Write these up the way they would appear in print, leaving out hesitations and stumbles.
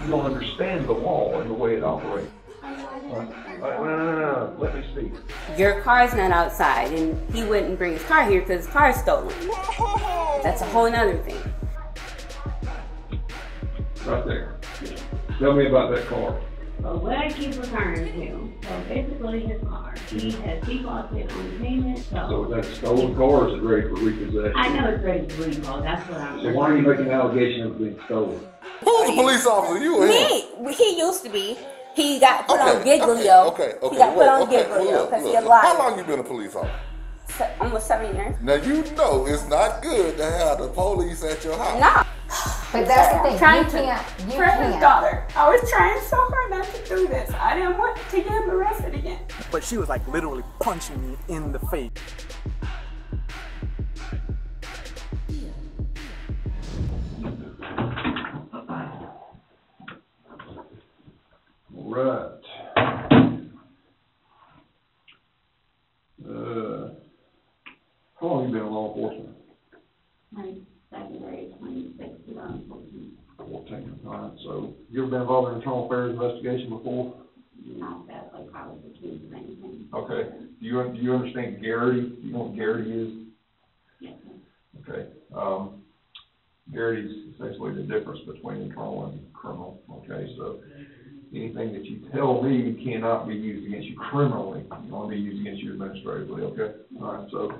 You don't understand the law and the way it operates. No. Let me speak. Your car's not outside, and he wouldn't bring his car here because his car's stolen. That's a whole nother thing. Right there. Tell me about that car. But what I keep referring to, so basically his car, he has defaulted on payment, So is that a stolen car or is it ready for repossession? I know it's ready to recall, that's what I'm So why are you making an allegation of it being stolen? Who's the police officer? You or him? Me. He used to be. He got put on Giglio. Okay. He got put on Giglio because he lied. How long you been a police officer? Almost 7 years. Now you know it's not good to have the police at your house. No. But that's the thing. Trying You can't. for his daughter. I was trying so hard not to do this. I didn't want to get him arrested again. But she was like literally punching me in the face. Right. How long have you been in law enforcement? like February 26, 2014. 14. All right. So you ever been involved in a internal affairs investigation before? Not that, like, I was accused of anything. Okay. Do you understand Garrity? Do you know what Garrity is? Yes, sir. Okay. Garrity is essentially the difference between internal and criminal. Okay. So anything that you tell me cannot be used against you criminally. It can only be used against you administratively. Okay. All right. So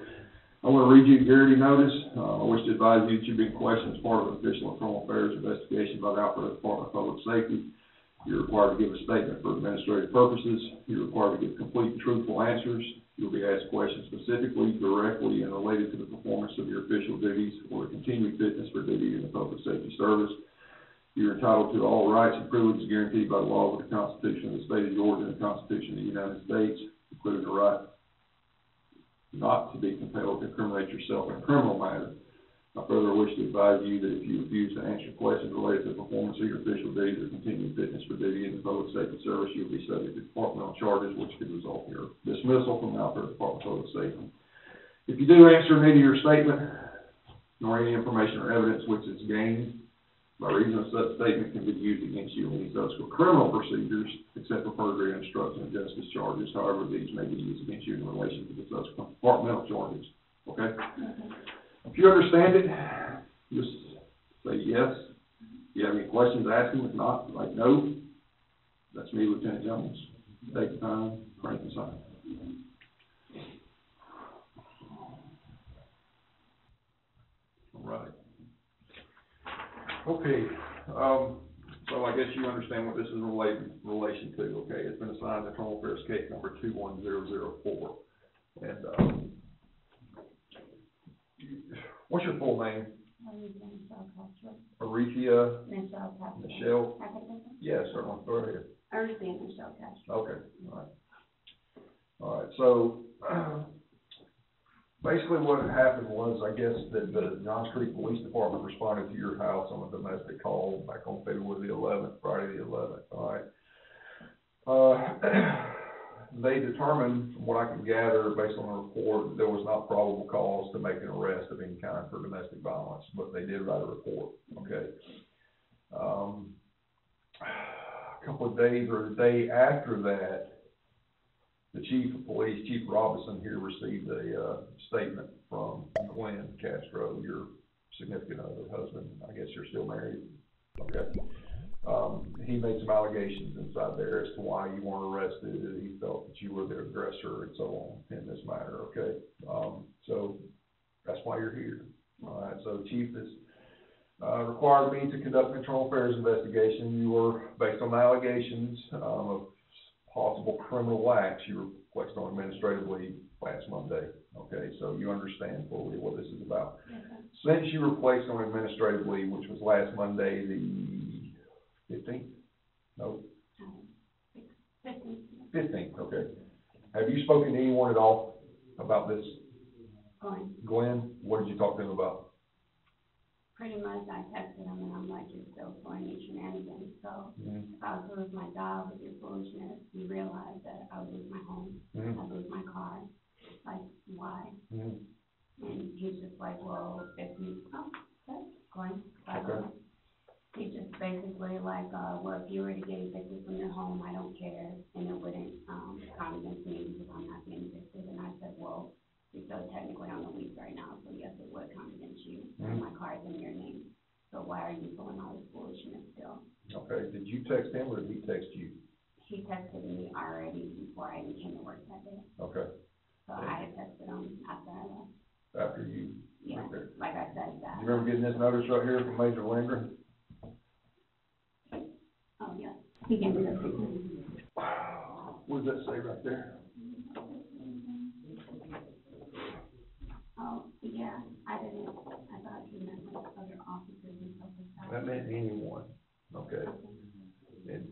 I want to read you the Garrity notice. I wish to advise you that you've been questioned as part of an official internal affairs investigation by the Alpharetta Department of Public Safety. You're required to give a statement for administrative purposes. You're required to give complete and truthful answers. You'll be asked questions specifically, directly, and related to the performance of your official duties or the continuing fitness for duty in the public safety service. You're entitled to all rights and privileges guaranteed by the laws of the Constitution of the State of Georgia and the Constitution of the United States, including the right not to be compelled to incriminate yourself in a criminal matter. I further wish to advise you that if you refuse to answer questions related to the performance of your official duties or continuing fitness for duty in the public safety service, you'll be subject to departmental charges, which could result in your dismissal from the Alpharetta Department of Public Safety. If you do answer neither your statement nor any information or evidence which is gained by reason of such statement can be used against you in any subsequent criminal procedures, except for perjury and obstruction of justice charges. However, these may be used against you in relation to the subsequent departmental charges. Okay? If you understand it, just say yes. If you have any questions, ask them. If not, like no. That's me, Lieutenant Jones. Take the time, crank and sign. All right. Okay. So I guess you understand what this is in relation to. Okay, it's been assigned to Internal Affairs case number 21004. And what's your full name? Arethia Michelle. Yes, certainly. Go ahead. Arethia Michelle Castro. Okay. All right. All right. So basically, what had happened was, I guess, that the Johns Creek Police Department responded to your house on a domestic call back on February the 11th, Friday the 11th. All right. They determined, from what I can gather, based on the report, that there was not probable cause to make an arrest of any kind for domestic violence, but they did write a report. Okay. A couple of days or the day after that, the chief of police, Chief Robinson here, received a statement from Glenn Castro, your significant other husband. I guess you're still married. Okay. He made some allegations inside there as to why you weren't arrested. He felt that you were the aggressor and so on in this matter. Okay. So that's why you're here. All right. So Chief has required me to conduct an internal affairs investigation. You were, based on the allegations of possible criminal acts, you were placed on administrative leave last Monday. Okay, so you understand fully what this is about. Okay. Since you were placed on administrative leave, which was last Monday, the 15th? No? 15th, okay. Have you spoken to anyone at all about this? Glenn, what did you talk to him about? Pretty much, I texted him, and I'm like, you're still pulling these shenanigans. So if I would lose my job with your foolishness, you realize that I would lose my home, I'd lose my car. Like, why? And he's just like, well, if you, okay, Glenn, okay. He just basically like, well, if you were to get evicted from your home, I don't care, and it wouldn't, count against me because I'm not being evicted. And I said, well, you're still technically on the lease right now, so yes, it would count against you. And my car is in your name. So why are you doing all this foolishness still? Okay, did you text him or did he text you? He texted me already before I even came to work that day. Okay, So I had texted him after I left. after you. Yeah, Okay. like I said, that. You remember getting this notice right here from Major Lindgren? Oh, yeah. He gave me the picture. What does that say right there? Oh, yeah, I thought he meant like other officers and stuff like that. That meant anyone, okay? And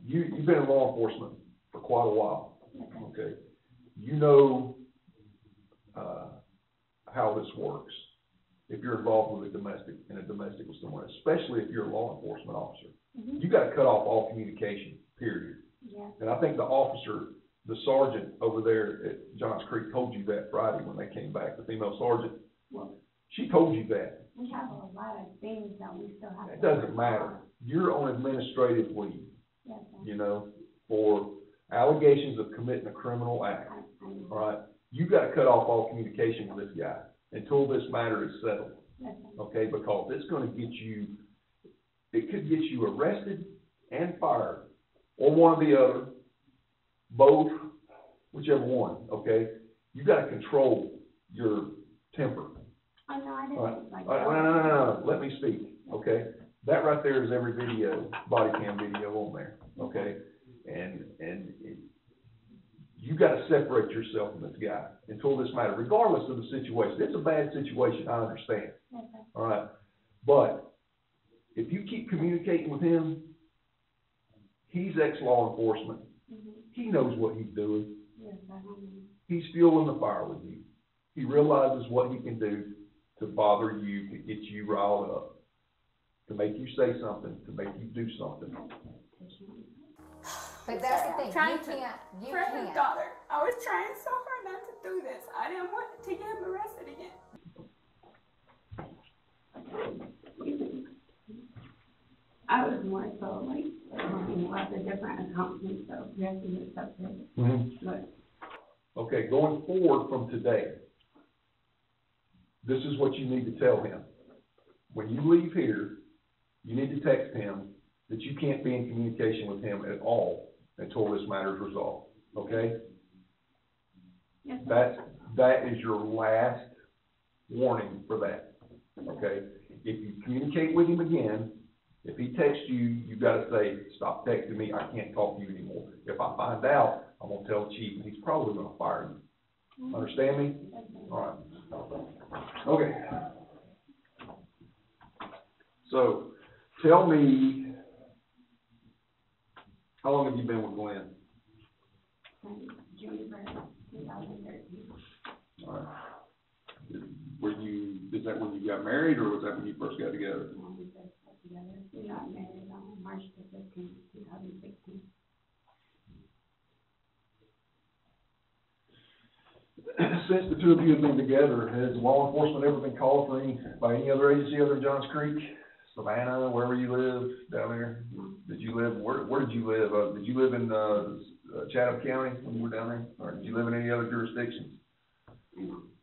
you've been in law enforcement for quite a while, okay? You know, how this works. If you're involved with a domestic with someone, especially if you're a law enforcement officer, you gotta cut off all communication, period. Yeah. And I think the officer, the sergeant over there at Johns Creek told you that Friday when they came back, the female sergeant. Well, She told you that. we have a lot of things that we still have to. It doesn't matter. You're on administrative leave, Yes, sir. you know, for allegations of committing a criminal act, all right? You gotta cut off all communication with this guy until this matter is settled, Yes, sir. okay? Because it's gonna get you, it could get you arrested and fired, or one or the other, both, whichever one, okay? You gotta control your temper. Oh, no, I All right, didn't, like. all right, no, let me speak, okay? That right there is every video, body cam video on there, okay? And you gotta separate yourself from this guy until this matter, regardless of the situation. It's a bad situation, I understand, Yes, sir. all right? But if you keep communicating with him, he's ex-law enforcement. He knows what he's doing. Yes, sir. He's fueling the fire with you. He realizes what he can do to bother you, to get you riled up, to make you say something, to make you do something. But that's the thing, Trying you to- can't. For his daughter. I was trying so hard not to do this. I didn't want to get him arrested again. I was more so like, looking at the different accounts and stuff, we have to get stuff But, Okay, going forward from today, this is what you need to tell him. When you leave here, you need to text him that you can't be in communication with him at all until this matter is resolved, okay? yes, sir. That is your last warning for that, okay? If you communicate with him again, if he texts you, you gotta say, stop texting me, I can't talk to you anymore. If I find out, I'm gonna tell the chief, and he's probably gonna fire you. Understand me? All right. Okay. So, tell me, how long have you been with Glenn? Since June 1st, 2013. All right. Is that when you got married, or was that when you first got together? We first got together. We got married on March the 15th, 2016. Since the two of you have been together, has law enforcement ever been called by any other agency other than Johns Creek, Savannah, wherever you live down there? Did you live, where did you live? Did you live in, Chatham County when you were down there? Or did you live in any other jurisdictions?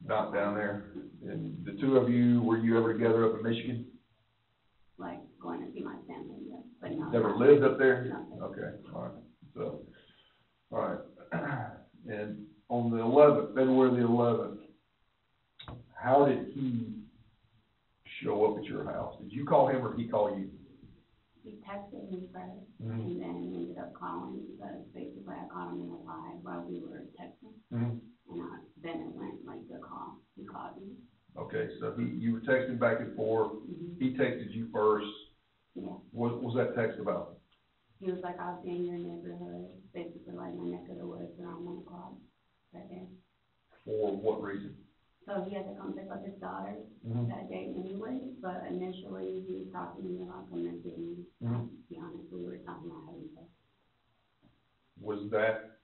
Not down there. And the two of you, were you ever together up in Michigan? Like, going to see my family, yes, but no. Never lived up there? No. Okay, all right. So, all right. And on the 11th, February the 11th, how did he show up at your house? Did you call him or he call you? He texted me first, and then he ended up calling, because basically I called him in a lie while we were texting. And then it went like the call, he called me. Okay, so you were texting back and forth, he texted you first. Yeah. What was that text about? He was like, I'll be in your neighborhood, basically like my neck of the woods around 1 o'clock, right there. For what reason? So he had to come pick up his daughter that day anyway, but initially he was talking to me about coming and get me. To be honest, we were talking about having sex. Was that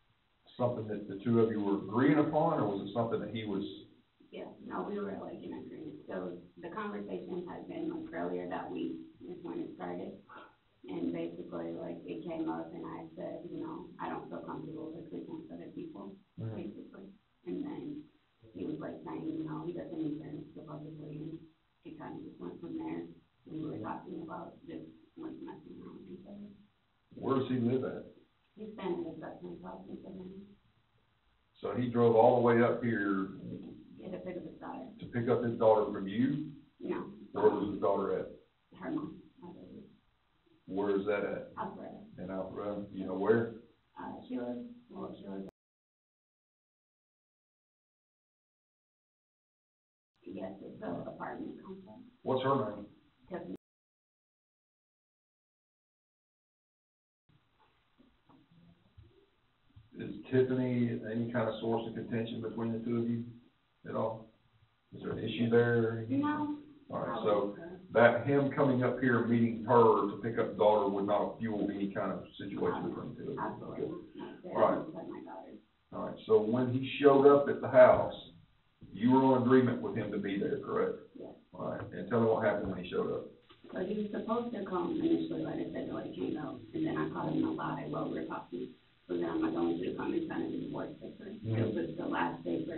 something that the two of you were agreeing upon, or was it something that he was? Yeah, no, we were like in agreement. So the conversation had been like earlier that week is when it started. And basically, like, it came up and I said, you know, I don't feel comfortable with sleeping with other people, basically. And then he was like saying, you know, he doesn't even supposedly, and it kind of just went from there. And we were talking about just like messing around with each other. Where does he live at? He's been in his veteran's house in Savannah. So he drove all the way up here Yeah, to pick up his daughter. to pick up his daughter from you? No. Where was his daughter at? Her mom, I believe. Where is that at? Alfred. In Alpharetta? You know where? She was yes, it's an apartment complex. What's her name? Tiffany. Is Tiffany any kind of source of contention between the two of you at all? Is there an issue there? No. All right, so that him coming up here and meeting her to pick up the daughter would not fuel any kind of situation between the two of you? Absolutely. All right. Like my daughter. All right, so when he showed up at the house, you were on agreement with him to be there, correct? Yes. All right, and tell me what happened when he showed up. So he was supposed to come initially, like I said, till he came out, and then I called him a lie while we were talking. So then I'm like, I want you to come and sign a divorce paper. It was the last paper,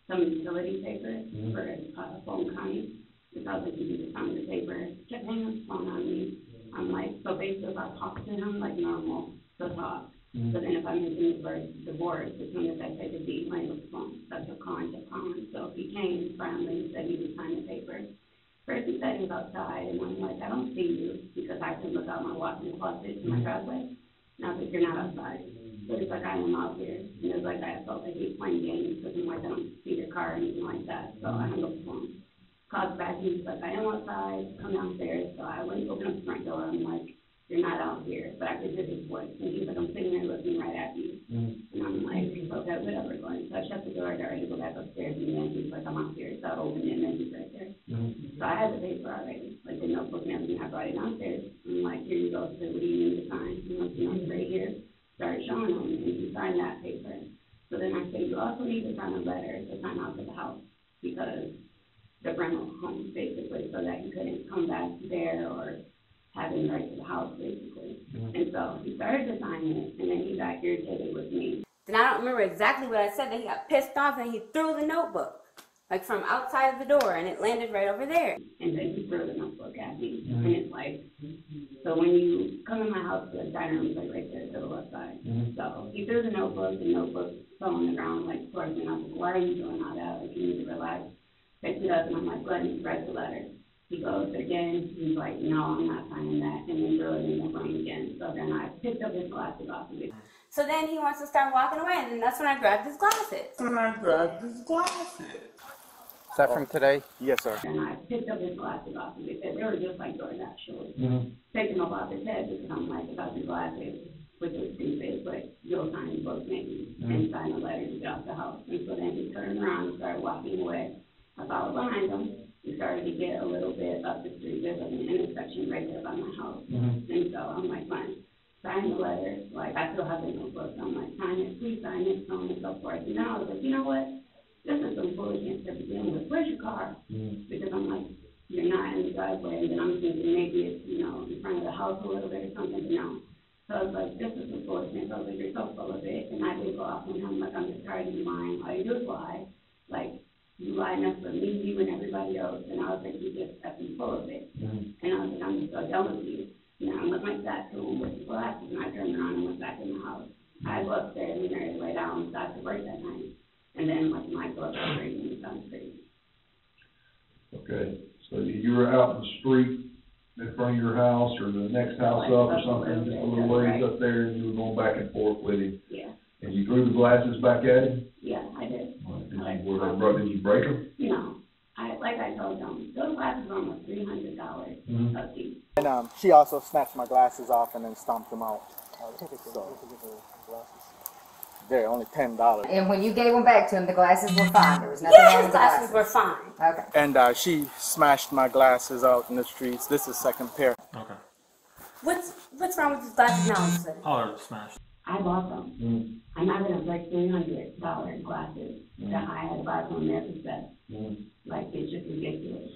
some utility paper for Fulton County. Because if you just signed the paper, kept hanging up the phone on me. I'm like, so basically if I talk to him like normal, he'll talk. But then if I mention the word divorce, as soon as I say the D, like the phone, so he'll call and kept calling. So if he came finally and said he would sign the paper, first he said he was outside, and I'm like, I don't see you, because I can look out my walk-in closet to my driveway. And I was like, you're not outside. So he's like, I am out here. And it was like, I felt like he was playing games, because I'm like, I don't see your car or anything like that. So I hung up the phone. Called back, and he was like, I am outside, come downstairs. So I went to open up the front door, I'm like, you're not out here. But I could hear his voice, and he's like, I'm sitting there looking right at you. And I'm like, okay, whatever, going. So I shut the door, I got ready to go back upstairs, and then he's like, I'm out here. So I opened it, and then he's right there. So I had the paper already, like the notebook and everything. I brought it downstairs. I'm like, here you go. So what do you need to sign? You know, it's right here. Started showing him, and he signed that paper. So then I said, you also need to sign a letter to sign out to the house, because the rental home, basically, so that he couldn't come back there or have him right to the house, basically. And so he started to sign it, and then he got irritated with me. Then I don't remember exactly what I said. Then he got pissed off and he threw the notebook, like from outside of the door, and it landed right over there. And then he threw the notebook at me, and it's like, so when you come in my house, the dining room is like right there to the left side. So he threw the notebook fell on the ground, like, towards me, and I was like, why are you doing all that? Like, you need to relax. Picked it up, and I'm like, go ahead and write the letter. He goes again, he's like, no, I'm not signing that, and then threw it in the room again. So then I picked up his glasses off of it. So then he wants to start walking away, and that's when I grabbed his glasses. Is that from today? Yes, sir. And I picked up his glasses off of it. They were just like yours, actually. Picked them up off his head, because I'm like, about the glasses, which was stupid, but you'll sign the book maybe, and sign the letter to get out the house. And so then he turned around and started walking away. I followed behind him. We started to get a little bit up the street. There's like an intersection right there by my house. And so I'm like, fine, sign the letter. Like, I still have the notebook. So I'm like, sign it, please sign it, so on and so forth. And then I was like, you know what? This is some foolishness to begin with. Where's your car? Because I'm like, you're not in the driveway. And then I'm thinking maybe it's, you know, in front of the house a little bit or something. But no. So I was like, this is some foolishness. I was like, you're so full of it. And I did go off on him. Like, I'm just tired of you lying. All you do is lie. Like, you lie enough for me, you, and everybody else. And I was like, you're just effing full of it. And I was like, I'm just so done with you. And I went like that to him with the glasses, and I turned around and went back in the house. I go upstairs and Mary lay down and started to work that night. And then, like, my gloves were crazy and sounds crazy. Okay, so you were out in the street in front of your house or the next house up or something, just a little ways up there, and you were going back and forth with him. Yeah. And you threw the glasses back at him? Yeah, I did. Did you break them? No. Like I told them, those glasses were almost $300 a piece. And she also snatched my glasses off and then stomped them out. So, they're only $10. And when you gave them back to him, the glasses were fine. There was nothing Yeah, wrong his with the glasses glasses. were fine. Okay. And she smashed my glasses out in the streets. This is second pair. Okay. What's wrong with his glasses now, sir? Oh, they're smashed. I bought them. I'm not going to break $300 glasses that I had to buy from America's Best. You Like, it's just ridiculous.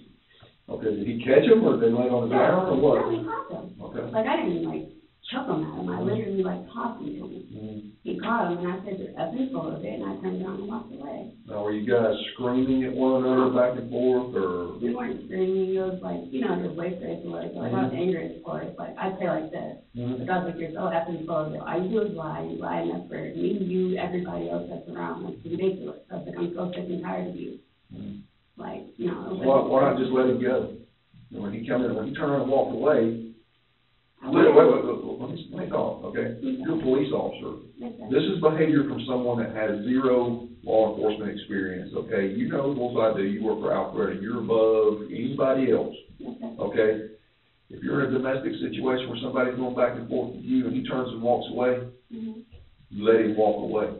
Okay, did he catch him, or did they lay on the ground, or what? No, he caught him. Okay. Like, I didn't, like, chuck him at him. I literally, like, tossed him to him. Mm-hmm. He caught him, and I said, you're effing full of it, and I turned around and walked away. Now, were you guys screaming at one another back and forth, or? We weren't screaming, it was like, you know, your voice raised was, like, I was angry, of course, like, I'd say like this. Mm-hmm. Like, I was like, you're so effing full of it. All you do is lie, enough for me, you, everybody else that's around, like, it's ridiculous. I was like, I'm so sick and tired of you. Mm-hmm. Like, you know. Why not just let him go? And when he turned around and walked away, let me talk, okay? You're a police officer. This is behavior from someone that has zero law enforcement experience, okay? You know as well as I do, you work for Alpharetta, you're above anybody else, okay? If you're in a domestic situation where somebody's going back and forth with you and he turns and walks away, you let him walk away.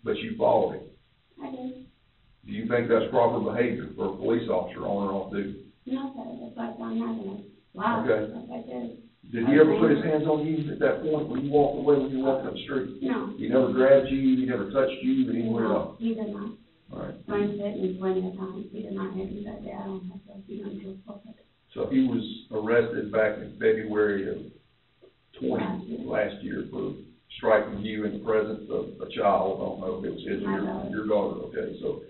But you followed him. I did. Do you think that's proper behavior for a police officer on or off duty? No, sir, that's why I'm not gonna lie. Okay. Like I did. Did he ever put his hands on you at that point when you walked away, when you walked up the street? No. He never grabbed you, he never touched you, anywhere else? He did not. All right. Friends hit me plenty of times. He did not hit me that day. I don't have to be untruthful. So he was arrested back in February of last year for striking you in the presence of a child. I don't know if it was his or your daughter, okay? So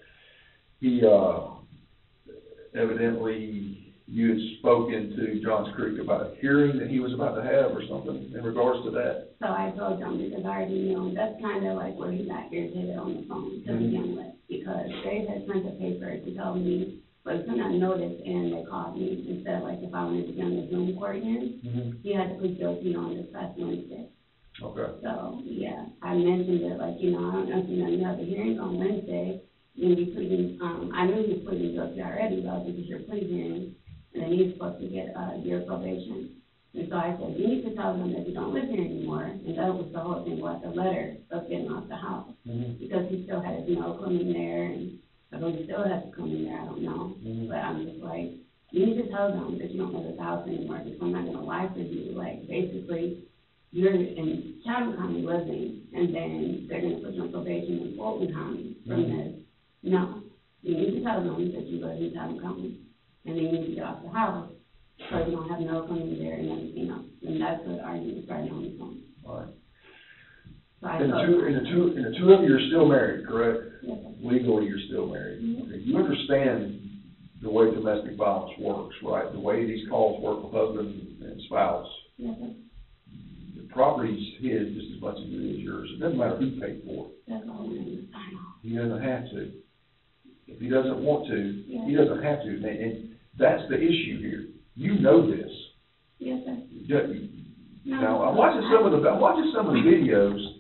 he, evidently, you had spoken to Johns Creek about a hearing that he was about to have or something in regards to that? So I told them because I already knew him. That's kind of like where he got irritated on the phone to begin with, because they had sent a paper to tell me, but sent a notice and they called me and said, like, if I wanted to be on the Zoom court again, he had to plead guilty on this past Wednesday. Okay. So, yeah, I mentioned it, like, you know, I don't know if you know, you have a hearing on Wednesday, and you pleading, I knew he was pleading guilty already, but I was like, your plea hearing, and then he's supposed to get a year probation. And so I said, you need to tell them that you don't live here anymore, and that was the whole thing, was the letter of getting off the house, because he still had his no coming there, and I believe he still has to come in there, I don't know, but I'm just like, you need to tell them that you don't live at the house anymore, because I'm not gonna lie for you, like, basically, you're in Chatham County living, and then they're gonna put you on probation in Fulton County from this. No, you need to tell them that you live in Chatham County, and then you need to get off the house, so you don't have no coming there and everything else, and that's what argument started on the phone. All right. So I And told the two of you are still married, correct? Yes, sir. Legally, you're still married. Okay. You understand the way domestic violence works, right? The way these calls work with husband and spouse. Yes, sir. The property's his just as much as it is yours. It doesn't matter who paid for it. That's all we're gonna sign off. He doesn't have to. If he doesn't want to, Yeah. he doesn't have to. And that's the issue here. You know this. Yes, sir. Now, I'm watching some of the videos.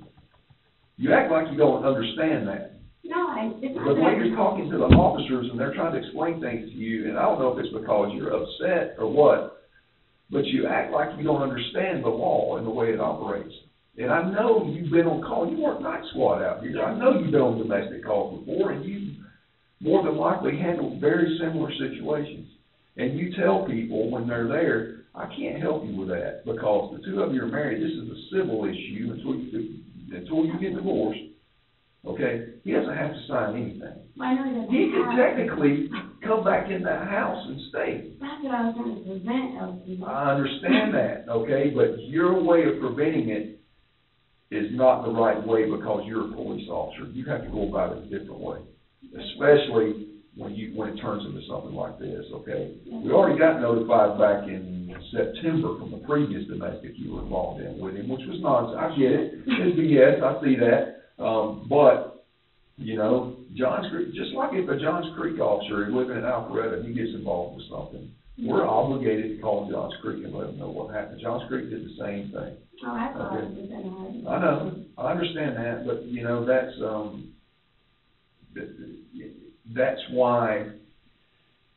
You act like you don't understand that. No, it's not But that. when you're talking to the officers and they're trying to explain things to you, and I don't know if it's because you're upset or what, but you act like you don't understand the law and the way it operates. And I know you've been on call. You work night squad out here. I know you've been on domestic calls before, and you more than likely handled very similar situations. And you tell people when they're there, I can't help you with that because the two of you are married. This is a civil issue until you get divorced. Okay? He doesn't have to sign anything. I know he doesn't He could have to. technically come back in that house and stay. That's what I was trying to prevent, Elsie. I understand that, okay? But your way of preventing it is not the right way because you're a police officer. You have to go about it a different way, especially when it turns into something like this, okay? We already got notified back in September from the previous domestic you were involved in with him, which was nonsense. I get it. It's BS. I see that. But, you know, Johns Creek, just like if a Johns Creek officer is living in Alpharetta and he gets involved with something, we're obligated to call Johns Creek and let them know what happened. Johns Creek did the same thing. Oh, I thought Okay. it was in already. I know, I understand that, but, you know, that's why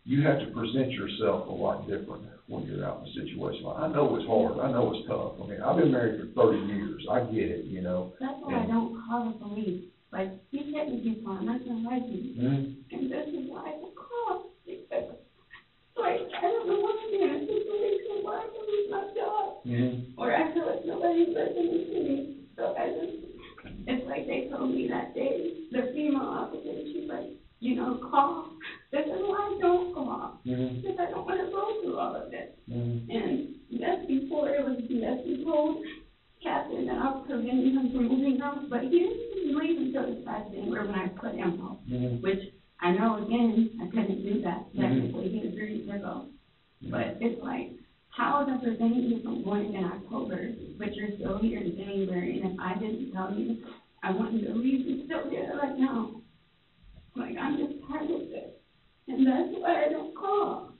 you have to present yourself a lot different when you're out in a situation. I know it's hard, I know it's tough. I mean, I've been married for 30 years, I get it, you know. That's why I don't call the police. Like, he's hitting people, I'm not gonna lie to you. And this is why I don't call. Because, like, I don't know what to do in a situation where I can lose my job. Or I feel like nobody's listening to me. So it's like they told me that day, the female officer, she's like, you know, call. This is why I don't call. Mm-hmm. Because I don't want to go through all of this. Mm-hmm. And that's before it was Bessie told Captain that I was preventing him from moving out. But he didn't leave until this past January when I put him out. Mm-hmm. Which I know, again, I couldn't do that. Technically, he agreed to go. But it's like, how is that preventing you from going in October, but you're still here in January? And if I didn't tell you I want you to leave, you're still here right now. Like, I'm just tired of this. And that's why I don't call.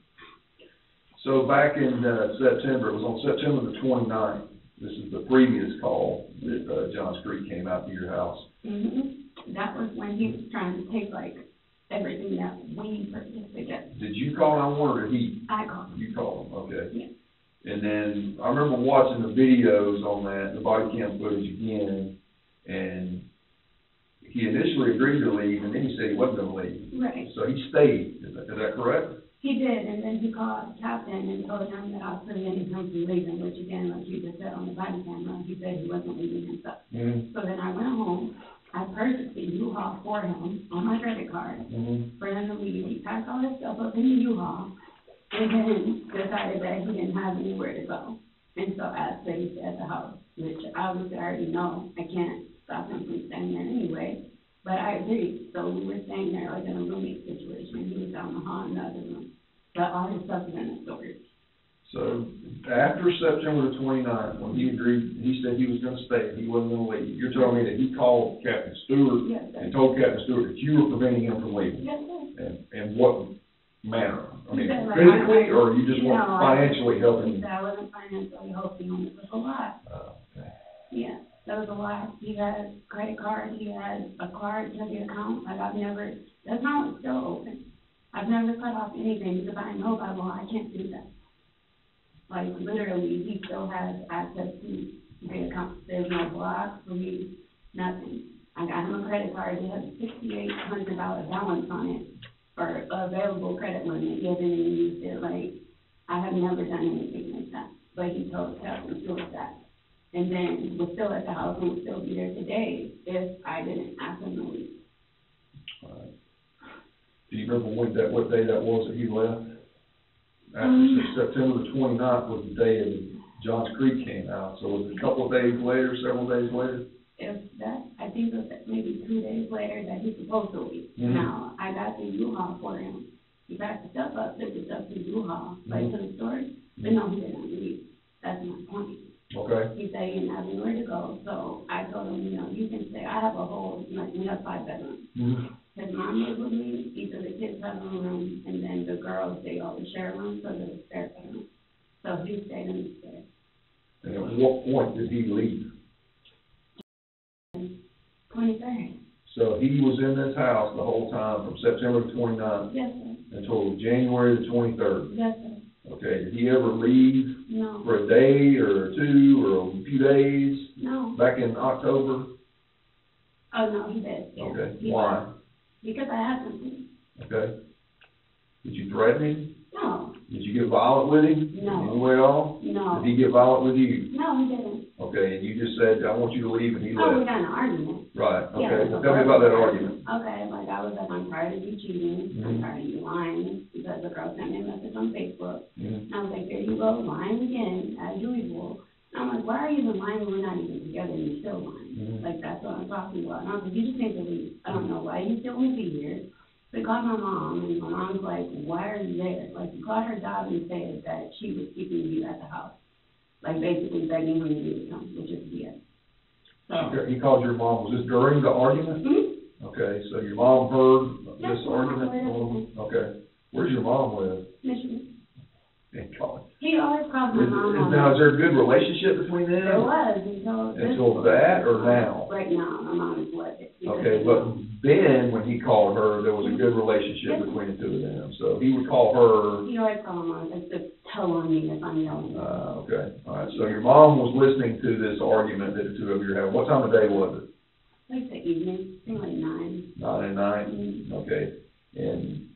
So back in September, it was on September the 29th, this is the previous call that Johns Creek came out to your house. Mm-hmm. That was when he was trying to take, like, everything that we purchased together. Did you call 911 or he? I called. You called him, okay. Yeah. And then I remember watching the videos on that, the body cam footage again, and he initially agreed to leave, and then he said he wasn't going to leave. Right. So he stayed, is that correct? He did, and then he called the captain and told him that I was preventing him from leaving, which again, like you just said on the body camera, he said he wasn't leaving himself. Mm-hmm. So then I went home, I purchased the U-Haul for him on my credit card, Mm-hmm. for him to leave. He packed all his stuff up in the U-Haul, and then decided that he didn't have anywhere to go. And so I stayed at the house, which obviously I already know I can't stop him from staying there anyway. But I agreed, so we were staying there like in a roommate situation. He was down the hall in the other room, but all his stuff was in the storage. So after September the 29th, when he agreed, he said he was going to stay, he wasn't going to leave. You're telling me that he called Captain Stewart Yes, sir. and told Captain Stewart that you were preventing him from leaving? Yes, sir. And what manner? I mean, He said, like, physically, or you just want No, financially helping He him? said I wasn't financially helping him. It was a lot. Okay. Yeah, that was a lot. He had credit card, he had a card to the account, like I've never, the account is still open. I've never cut off anything because I know by law I can't do that. Like literally, he still has access to the account. There's no block, release, nothing. I got him a credit card, it has $6,800 balance on it for available credit limit. He hasn't even used it, like, I have never done anything like that. But he told Captain Stewart that. And then was still at the house and would still be there today if I didn't ask him to leave. All right. Do you remember what day that was that he left? After September the 29th was the day that Johns Creek came out, so was it a couple of days later, several days later? If that, I think it was maybe 2 days later that he's supposed to leave. Mm-hmm. Now, I got the U-Haul for him. He packed the stuff up, took the stuff to the U-Haul, right to the storage, but no, he didn't leave. That's my point. Okay. He said he didn't have anywhere to go, so I told him, you know, you can stay. I have a whole, like, we have 5 bedrooms. Mm-hmm. His mom lives with me, each of the kids have a room, and then the girls, they always share a room, so there's a spare bedroom. So he stayed in the spare. And at what point did he leave? 23rd. So he was in this house the whole time from September the 29th Yes, sir. until January the 23rd. Yes, sir. Okay, did he ever leave No. for a day or 2 or a few days No. back in October? Oh, no, he did. Yeah. Okay, He why? left. Because I asked him Okay. Did you threaten him? to. No. Did you get violent with him? No. Anyway at all? No. Did he get violent with you? No, he didn't. Okay, and you just said, I want you to leave, and he Oh, we left. got in an argument. Right, Yeah, okay, it was a tell me about that verbal argument. Okay, like I was like, I'm tired of you cheating. Mhm. I'm tired of you lying because the girl sent me a message on Facebook. Mhm. And I was like, there you go, lying again, as usual. And I'm like, why are you even lying? We're not even together and you're still lying. Mhm. Like, that's what I'm talking about. And I was like, you just need to leave. I don't know why you still want to be here. So I called my mom, and my mom's like, why are you there? Like, she called her job and said that she was keeping you at the house. Like, basically begging him to come, which is BS. So, He called your mom, was this during the argument? mhm. Okay, so your mom heard Yes, this my mom argument? heard everything. Okay, where's your mom live? Michigan. In college. He always calls my mom on Now, is that. there a good relationship between them? There was until this. Until that or now? Right now, my mom is what? Okay, but then, when he called her, there was a good relationship between the two of them, so he would call her, He always calls my mom, like, to tell on me if I'm yelling. okay, all right, so your mom was listening to this argument that the two of you were having. What time of day was it? Like the evening, I think like 9. 9 at night? Mhm. Okay, and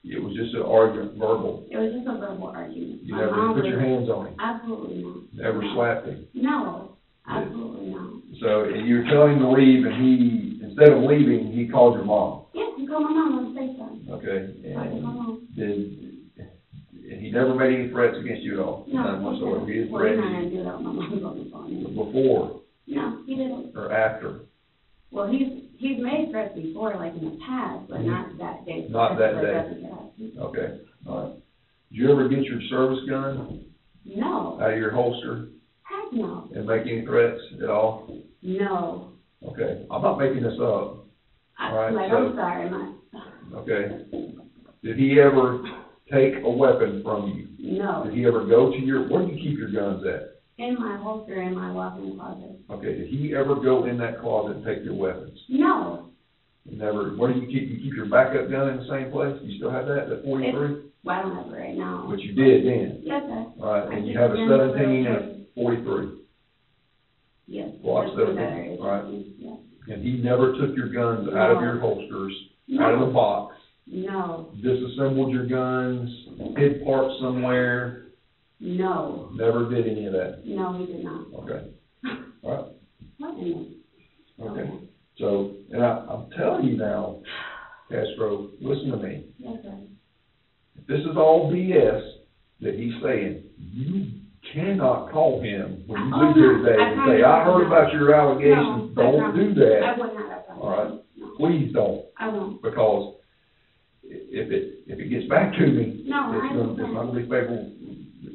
it was just an argument, verbal? It was just a verbal argument. You My never mom put your was- hands on him? Absolutely not. Never slapped him? No, absolutely not. So you're telling him to leave, and he, instead of leaving, he called your mom? Yeah, he call my mom on FaceTime. Okay, I can call and mom. he never made any threats against you at all? No, None whatsoever? He well, he's not threatened gonna do that with my mom's on the phone. you before No, he didn't. or after? Well, he's made threats before, like in the past, but not that day. Not that But day. doesn't get out. Okay, all right. Did you ever get your service gun No, out of your holster heck no. and make any threats at all? No. Okay, I'm not making this up, All right, I'm sorry, okay? Did he ever take a weapon from you? no. Did he ever go to your, where do you keep your guns at? In my holster, in my walk-in closet. Okay, did he ever go in that closet and take your weapons? No. Never, where do you keep your backup gun in the same place? You still have that 43? Well, I don't have it right now. But you did then? Yes, sir. All right, I and you keep have a it in the 17 and rotation. a 43? Yes. Glock Just the 17, battery. right. Yes. And he never took your guns out of your holsters, out of the box, No. disassembled your guns, hid parts somewhere, No. never did any of that? No, he did not. Okay, all right, What in okay. So, and I'm telling you now, Castro, listen to me. Yes, sir. If this is all BS that he's saying, you cannot call him when you leave here today and say, I heard about your allegations. No, Don't do that. I would not have done that. All right. No. Please don't, I won't. because if it gets back to me, No, I it's not gonna be favorable.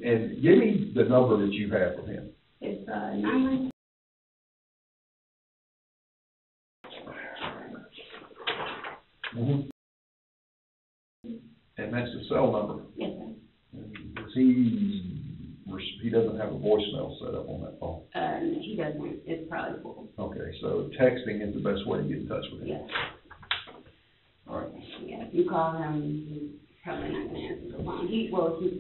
And give me the number that you have for him. It's 916. Mm-hmm. And that's the cell number. Yes, sir. Does he doesn't have a voicemail set up on that phone? He doesn't. It's probably full. Okay, so texting is the best way to get in touch with him. Yes. All right. Yeah, if you call him, he's probably not gonna answer the phone. He keeps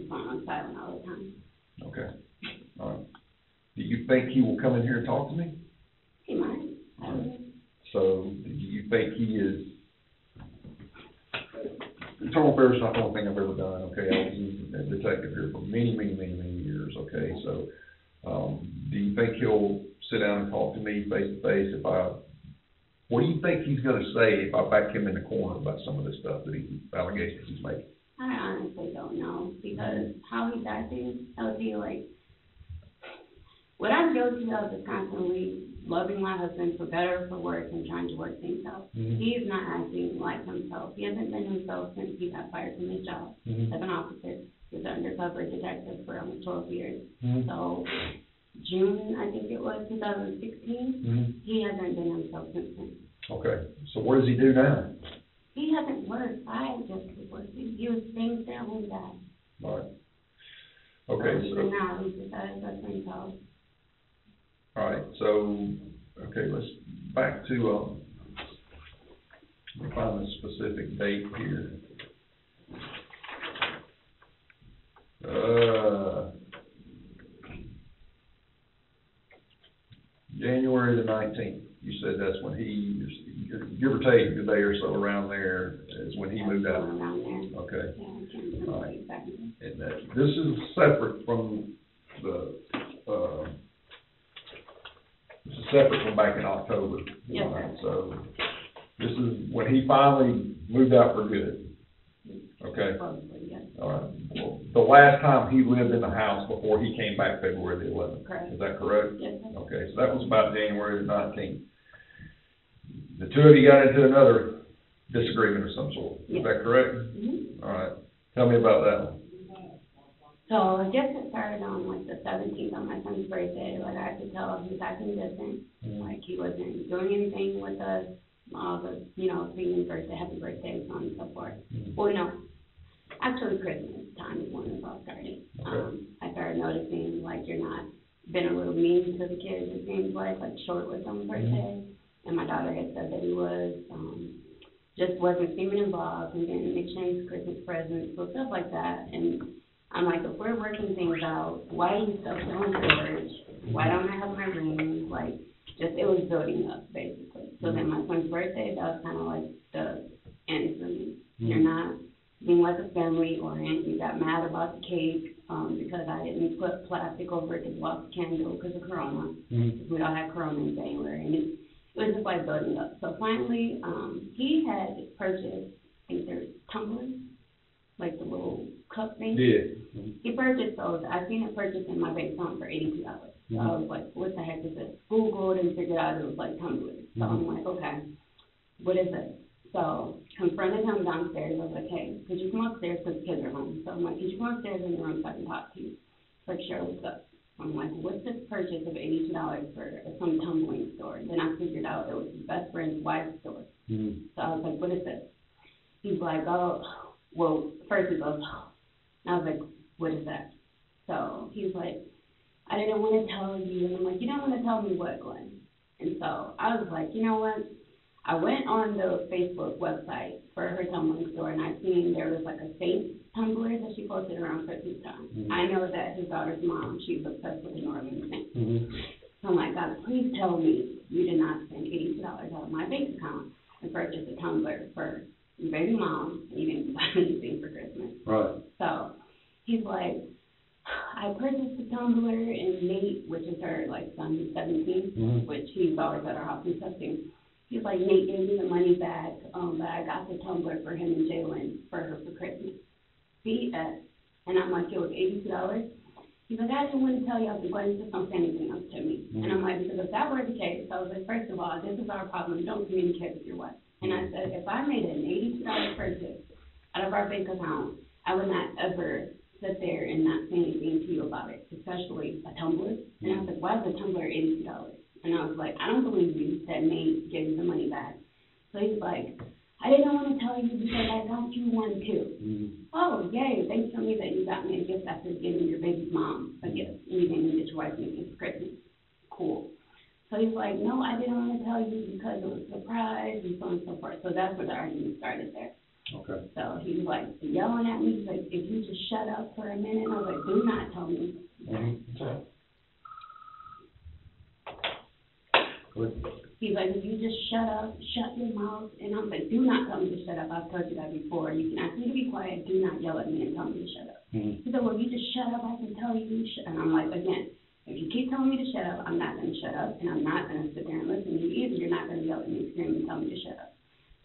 the phone on silent all the time. Okay, all right. Do you think he will come in here and talk to me? He might. I don't know. So, do you think he is, internal affairs is not the only thing I've ever done, okay? I was a detective here for many years, okay? So, do you think he'll sit down and talk to me face to face what do you think he's gonna say if I back him in the corner about some of this stuff allegations he's making? I honestly don't know, because how he's acting tells you, like, what I'm guilty of is constantly loving my husband for better or for worse and trying to work things out. Mm-hmm. He's not acting like himself. He hasn't been himself since he got fired from his job as an officer. He was an undercover detective for almost 12 years. Mm-hmm. So, June, I think it was, 2016, he hasn't been himself since then. Okay, so what does he do now? He hasn't worked. I just was working. He was staying there when he died. All right. Okay, Even now, he's decided that's himself. all right, so, okay, let's back to, let me find the specific date here. January the 19th, you said that's when give or take a day or so around there is when he moved out. Around there. Okay. Yeah, I can't remember All right. exactly. And this is separate from this is separate from back in October. Yes, All right, sir. so this is when he finally moved out for good. Okay, Probably, yes. all right. Well, the last time he lived in the house before he came back February the 11th. Correct. Is that correct? Yes, sir. Okay, so that was about January the 19th. The two of you got into another disagreement of some sort. Is Yes. that correct? Mm-hmm. All right. Tell me about that one. So I guess it started on like the 17th on my son's birthday. Like I could tell he was acting distant. Like he wasn't doing anything with us. All the, singing birthday, happy birthday, so on and so forth. Well, no, actually Christmas time is when it all started. Okay. I started noticing like you're not been a little mean to the kids, it seems like short with them birthday. And my daughter had said that he was, just wasn't seeming involved and didn't exchange Christmas presents, so stuff like that. And I'm like, if we're working things out, why are you still in church? Why don't I have my ring? Like, it was building up, basically. So then my son's birthday, that was kind of like the end for me. You're not being like a family oriented. You got mad about the cake because I didn't put plastic over it to block the candle because of Corona. We all had Corona in January. And it was just like building up. So finally, he had purchased, I think there's tumblers, like the little cup thing. Yeah. He purchased those. I seen it purchased in my bank account for $82. So I was like, what the heck is this? Googled and figured out it was like tumblers. So I'm like, okay, what is it? So confronted him downstairs. I was like, hey, could you come upstairs because the kids are home? So I'm like, could you come upstairs in the room so I can talk to you? He's like, sure, what's up? I'm like, what's this purchase of $82 for some tumbling store? Then I figured out it was his best friend's wife's store. So I was like, what is this? He's like, oh, well, first he goes, oh. And I was like, what is that? So he's like, I didn't want to tell you. And I'm like, you don't want to tell me what, Glenn? And so I was like, you know what? I went on the Facebook website for her tumbling store, and I seen there was like a Saint tumbler that she posted around Christmas time. I know that his daughter's mom, she's obsessed with the New Orleans Saints. So I'm like, God, please tell me you did not spend $82 out of my bank account and purchase a tumbler for your baby mom, and you didn't buy anything for Christmas. Right. So he's like, I purchased the tumbler, and Nate, which is her like son, who's 17, which he's always at our house and stuff too. He's like, Nate gave me the money back, but I got the tumbler for him and Jalen for her for Christmas. BS. And I'm like, it was $82. He's like, I didn't want to tell you, I was going to just don't say anything else to me. And I'm like, because if that were the case, I was like, first of all, this is our problem. Don't communicate with your wife. And I said, if I made an $82 purchase out of our bank account, I would not ever sit there and not say anything to you about it, especially a tumbler. And I was like, why is the tumbler $82? And I was like, I don't believe you that Nate gave you the money back. So he's like, I didn't want to tell you because I got you one too. Oh, yay, thanks for me that you got me a gift after giving your baby's mom a gift. And you didn't get your wife anything for Christmas. Cool. So he's like, no, I didn't want to tell you because it was a surprise and so on and so forth. So that's where the argument started there. Okay. So he was like yelling at me. He's like, if you just shut up for a minute. And I was like, do not tell me. Okay. He's like, if you just shut up, shut your mouth. And I was like, do not tell me to shut up. I've told you that before. You can ask me to be quiet. Do not yell at me and tell me to shut up. He said, well, if you just shut up, I can tell you to shut up. And I'm like, again, if you keep telling me to shut up, I'm not going to shut up. And I'm not going to sit there and listen to you either. You're not going to yell at me, scream, and tell me to shut up.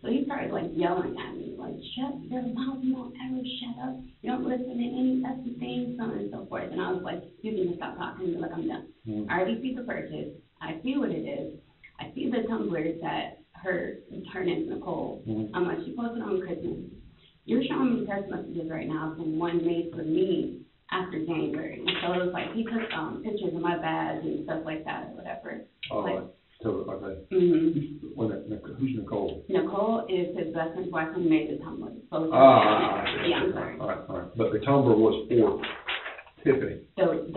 So he started, like, yelling at me, like, shut your mouth. You don't ever shut up. You don't listen to any other things, so on and so forth. And I was like, you can just stop talking. Like, I'm done. I already see the purchase. I see what it is. I see the tumblers that her name's Nicole. I'm like, she posted on Christmas. You're showing me text messages right now from one made for me after January. And so it was like, he took pictures of my badge and stuff like that or whatever. Oh, like, okay. Who's Nicole? Nicole is his best friend's wife who made the tumbler. So yeah, I'm sorry. All right. But the tumbler was for Tiffany. The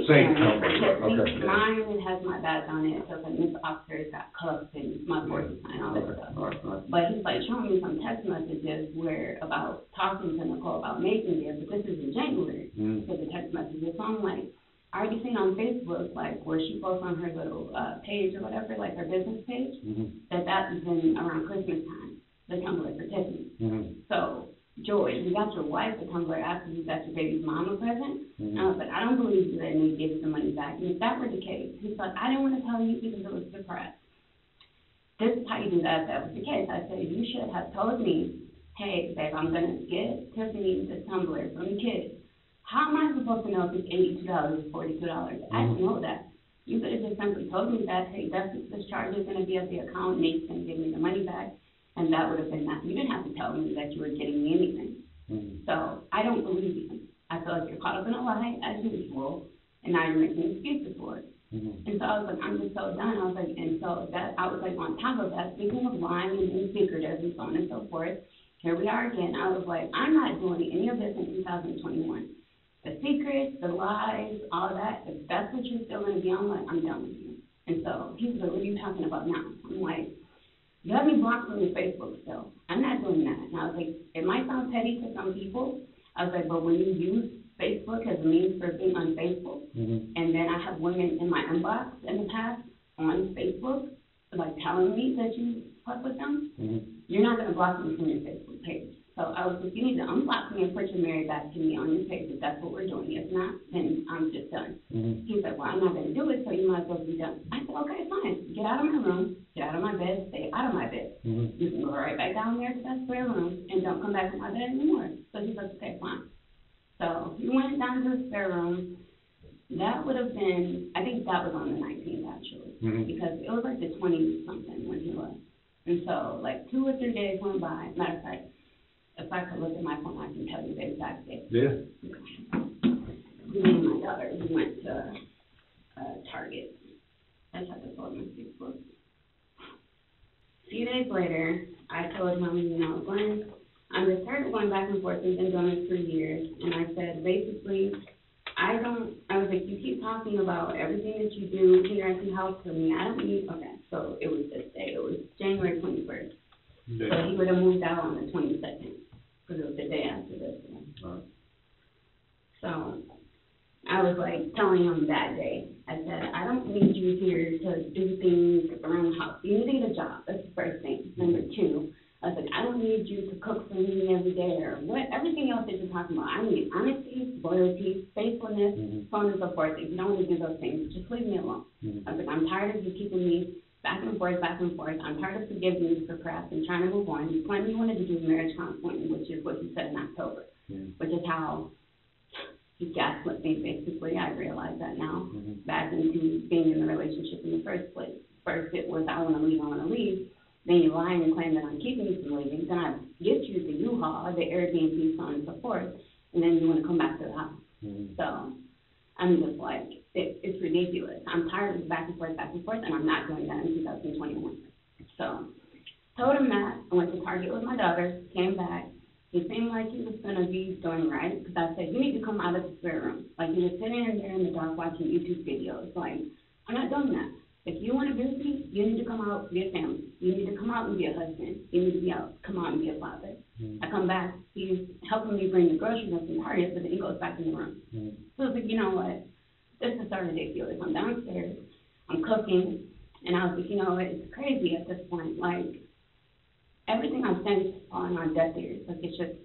Saint tumbler. Okay. Yeah. Mine has my badge on it. So like Miss Oscar's got cups and my board and all that stuff. All right. But he's like showing me some text messages where about talking to Nicole about making it, but this is in January. So the text messages. So I'm like, I already seen on Facebook, like, where she posts on her little page or whatever, like her business page, that was in around Christmas time, the tumbler for Tiffany. So, Joy, you got your wife a tumbler after you got your baby's mom a present? And I was like, I don't believe you that Nate gave you the money back. And if that were the case, he's like, I didn't want to tell you because it was a surprise. This is how you do that if that was the case. I said, you should have told me, hey, babe, I'm going to get Tiffany this tumbler from the kids. How am I supposed to know if it's $82 or $42? I don't know that. You could have just simply told me that, hey, this charge is going to be at the account, Nate's going to give me the money back, and that would have been that. You didn't have to tell me that you were getting me anything. So I don't believe you. I feel like you're caught up in a lie, as usual, and now you're making excuses for it. And so I was like, I'm just so done. I was like, and so that I was like, on top of that, speaking of lying and being secretive and so on and so forth, here we are again. I was like, I'm not doing any of this in 2021. The secrets, the lies, all that, if that's what you're still going to be on, like, I'm done with you. And so he's like, what are you talking about now? I'm like, you have me blocked from your Facebook still. I'm not doing that. And I was like, it might sound petty to some people. I was like, but when you use Facebook as a means for being unfaithful, and then I have women in my inbox in the past on Facebook, like telling me that you fuck with them, you're not going to block me from your Facebook page. So So I was like, you need to unblock me and put your Mary back to me on your page. If that's what we're doing. If not, then I'm just done. He's like, well, I'm not going to do it, so you might as well be done. I said, okay, fine. Get out of my room. Get out of my bed. Stay out of my bed. You can go right back down there to that spare room and don't come back in my bed anymore. So he's like, okay, fine. So he went down to the spare room. That would have been, I think that was on the 19th, actually, because it was like the 20-something when he left. And so, like, 2 or 3 days went by. Matter of fact, if I could look at my phone, I can tell you the exact date. Yeah. Me and my daughter, we went to Target. That's how I told my Facebook. A few days later, I told him, you know, Glenn, I'm just tired of going back and forth. We've been doing this for years. And I said, basically, I was like, you keep talking about everything that you do here at the house for me. I don't need, okay, so it was this day. It was January 21st. Yeah. So he would have moved out on the 22nd, because it was the day after this one. Right. So I was like telling him that day, I said, I don't need you here to do things around the house. You need to get a job. That's the first thing. Number 2, I was like, I don't need you to cook for me every day or what, everything else that you're talking about. I need honesty, loyalty, faithfulness, so on and so forth. If you don't want to do those things, just leave me alone. I was like, I'm tired of you keeping me back and forth. I'm tired of forgiving you for crap and trying to move on. You claimed you wanted to do marriage counseling, which is what you said in October, which is how he gaslit me, basically. I realize that now, back into being in the relationship in the first place. First it was, I want to leave. Then you lie and claim that I'm keeping you from leaving. Then I get you the U-Haul, the Airbnb, so on and so forth, and then you want to come back to the house. So I'm just like, it's ridiculous. I'm tired of back and forth, and I'm not doing that in 2021. So told him that. I went to Target with my daughter, came back. He seemed like he was going to be doing right, because I said, you need to come out of the spare room. Like, you were sitting in there in the dark watching YouTube videos. Like, I'm not doing that. If you want to be with me, you need to come out and be a family. You need to come out and be a husband. You need to come out and be a father. I come back, he's helping me bring the groceries up from Target, but then he goes back in the room. So I was like, you know what? This is so ridiculous. I'm downstairs, I'm cooking, and I was like, you know what? It's crazy at this point. Like, everything I'm saying is falling on deaf ears. Like, it's just,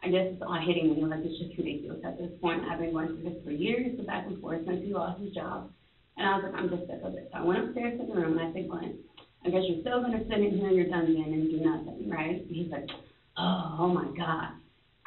I guess it's all hitting me. Like, it's just ridiculous at this point. I've been going through this for years, the back and forth, since he lost his job. And I was like, I'm just sick of it. So I went upstairs to the room, and I said, Glenn, I guess you're still going to sit in here in your dungeon and do nothing, right? And he's like, oh my God,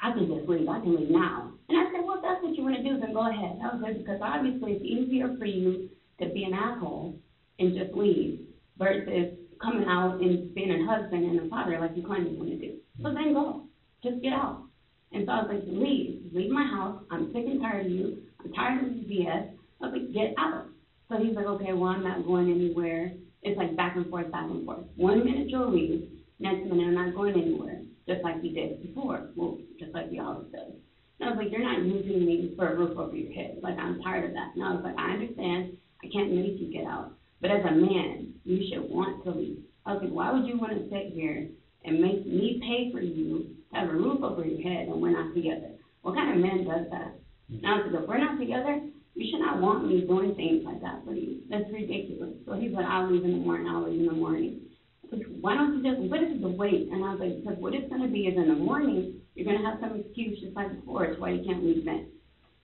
I can just leave. I can leave now. And I said, well, if that's what you want to do, then go ahead. That was good, because obviously it's easier for you to be an asshole and just leave versus coming out and being a husband and a father like you claim you want to do. So then go. Just get out. And so I was like, leave my house. I'm sick and tired of you. I'm tired of this BS. I was like, get out. So he's like, okay, well, I'm not going anywhere. It's like back and forth, back and forth. 1 minute you'll leave, next minute I'm not going anywhere, just like he did before. Well, just like he always does. And I was like, you're not using me for a roof over your head. Like, I'm tired of that. And I was like, I understand. I can't make you get out. But as a man, you should want to leave. I was like, why would you want to sit here and make me pay for you to have a roof over your head and we're not together? What kind of man does that? And I was like, if we're not together, you should not want me doing things like that for you. That's ridiculous. So he's like, I'll leave in the morning. I was like, why don't you just, what is the wait? And I was like, because what it's going to be is in the morning, you're going to have some excuse just like before. It's why you can't leave then.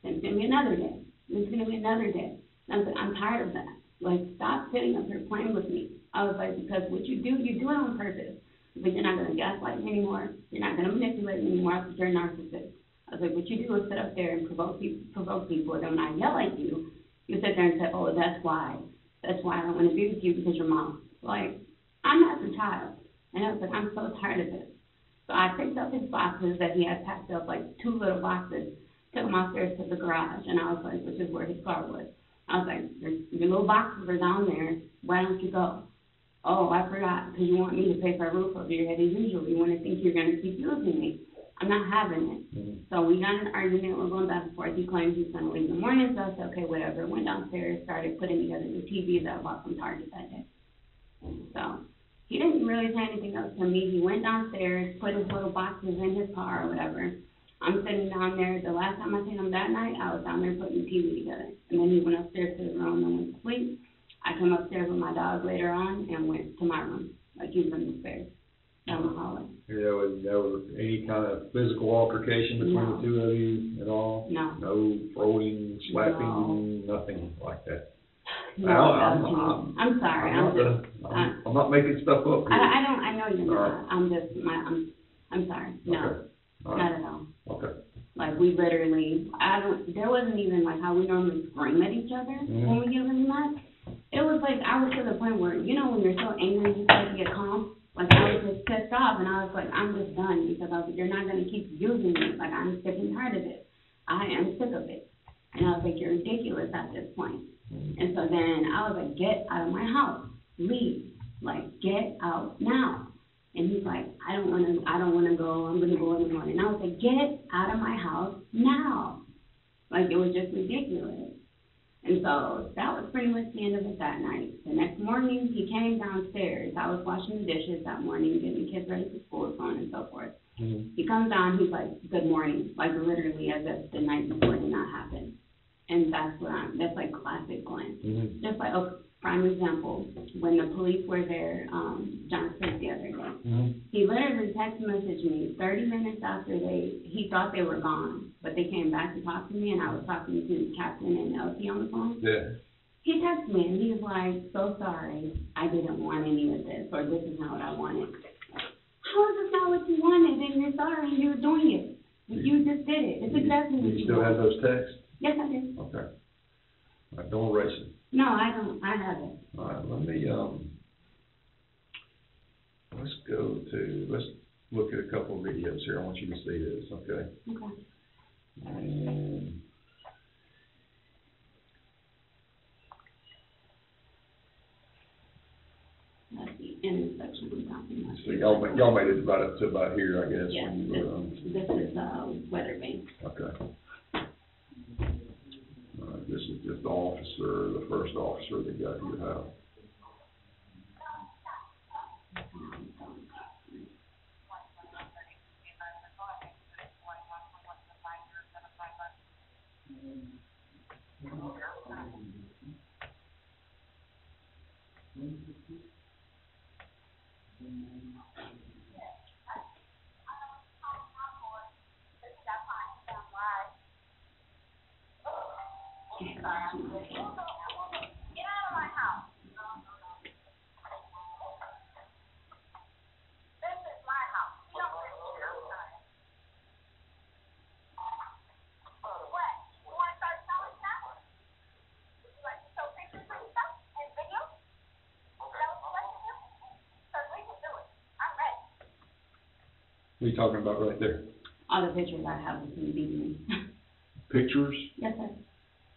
Then it's going to be another day. Then it's going to be another day. And I was like, I'm tired of that. Like, stop sitting up here playing with me. I was like, because what you do it on purpose. But you're not going to gaslight me anymore. You're not going to manipulate me anymore because you're a narcissist. I was like, what you do is sit up there and provoke people. And then when I yell at you, you sit there and say, oh, that's why I don't want to be with you because your mom. Like, I'm not the child. And I was like, I'm so tired of this. So I picked up his boxes that he had packed up, like 2 little boxes, took them upstairs to the garage. And I was like, which is where his car was. I was like, your little boxes are down there. Why don't you go? Oh, I forgot, because you want me to pay for a roof over your head as usual. You want to think you're going to keep using me. I'm not having it. So we got in an argument. We're going back and forth. He claims he's going to leave in the morning. So I said, okay, whatever. Went downstairs, started putting together the TV that I bought from Target that day. So he didn't really say anything else to me. He went downstairs, put his little boxes in his car or whatever. I'm sitting down there. The last time I seen him that night, I was down there putting the TV together. And then he went upstairs to the room and went to sleep. I came upstairs with my dog later on and went to my room, like he was in the stairs, down the hallway. You know, was there any kind of physical altercation between No. the two of you at all? No. No throwing, slapping, nothing like that? No, Now, I'm sorry. I'm not making stuff up here. I know you're not. Alright. I'm sorry. No, Okay. All right. not at all. Okay. Like, we literally, there wasn't even like how we normally scream at each other when we get really mad. It was like, I was to the point where, you know, when you're so angry, you start to get calm. Like, I was just pissed off, and I was like, I'm just done, because I was like, you're not gonna keep using me. Like, I'm sick and tired of it. I am sick of it. And I was like, you're ridiculous at this point. And so then I was like, get out of my house. Leave. Like, get out now. And he's like, I don't wanna go, I'm gonna go in the morning. And I was like, get out of my house now. Like, it was just ridiculous. And so that was pretty much the end of it that night. The next morning, he came downstairs. I was washing the dishes that morning, getting the kids ready for school, so on and so forth. He comes down, he's like, good morning, like literally as if the night before did not happen. And that's like classic Glenn. Just like a prime example, when the police were there, John Smith the other day, he literally text messaged me 30 minutes after he thought they were gone, but they came back to talk to me, and I was talking to Captain and Elsie on the phone. Yeah. He texted me, and he was like, so sorry, I didn't want any of this, or this is not what I wanted. How is this not what you wanted, and you're sorry, and you're doing it? You just did it. It's exactly what Do you you still have wanted. those texts? Yes, I do. Okay. All right, don't erase it. No, I don't. I haven't. All right, let me, let's look at a couple of videos here. I want you to see this, okay? Okay. And That's the intersection I'm talking about. so y'all made it about up to about here, I guess. Yes, when you were, this is, Weatherbank. okay. This is just the officer, the first officer that got to your house. What are you talking about right there? All the pictures I have of him beating me. Pictures? Yes, sir.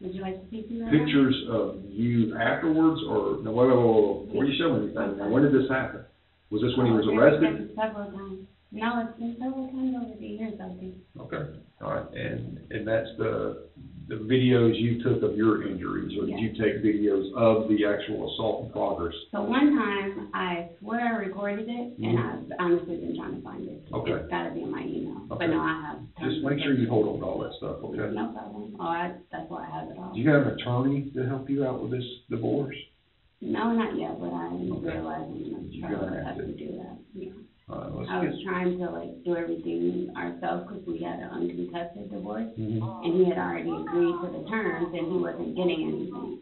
Would you like to see through that? Pictures of you afterwards, or, no, wait, before you show me anything, now, when did this happen? Was this when he was arrested? Several times. No, it's been several times over the years, I think. Okay, all right, and that's the videos you took of your injuries, or did you take videos of the actual assault in progress? So one time, I swear I recorded it, and I've honestly been trying to find it. Okay. It's gotta be in my email, Okay. but no, I have. Just make sure you hold on to all that stuff, okay? No problem. That's why I have it all. Do you have an attorney to help you out with this divorce? No, not yet, but I'm Okay. realizing I'm You're trying gonna to have have to. to do that, yeah. All right, I let's was trying to like do everything ourselves because we had an uncontested divorce, get, and he had already agreed to the terms, and he wasn't getting anything.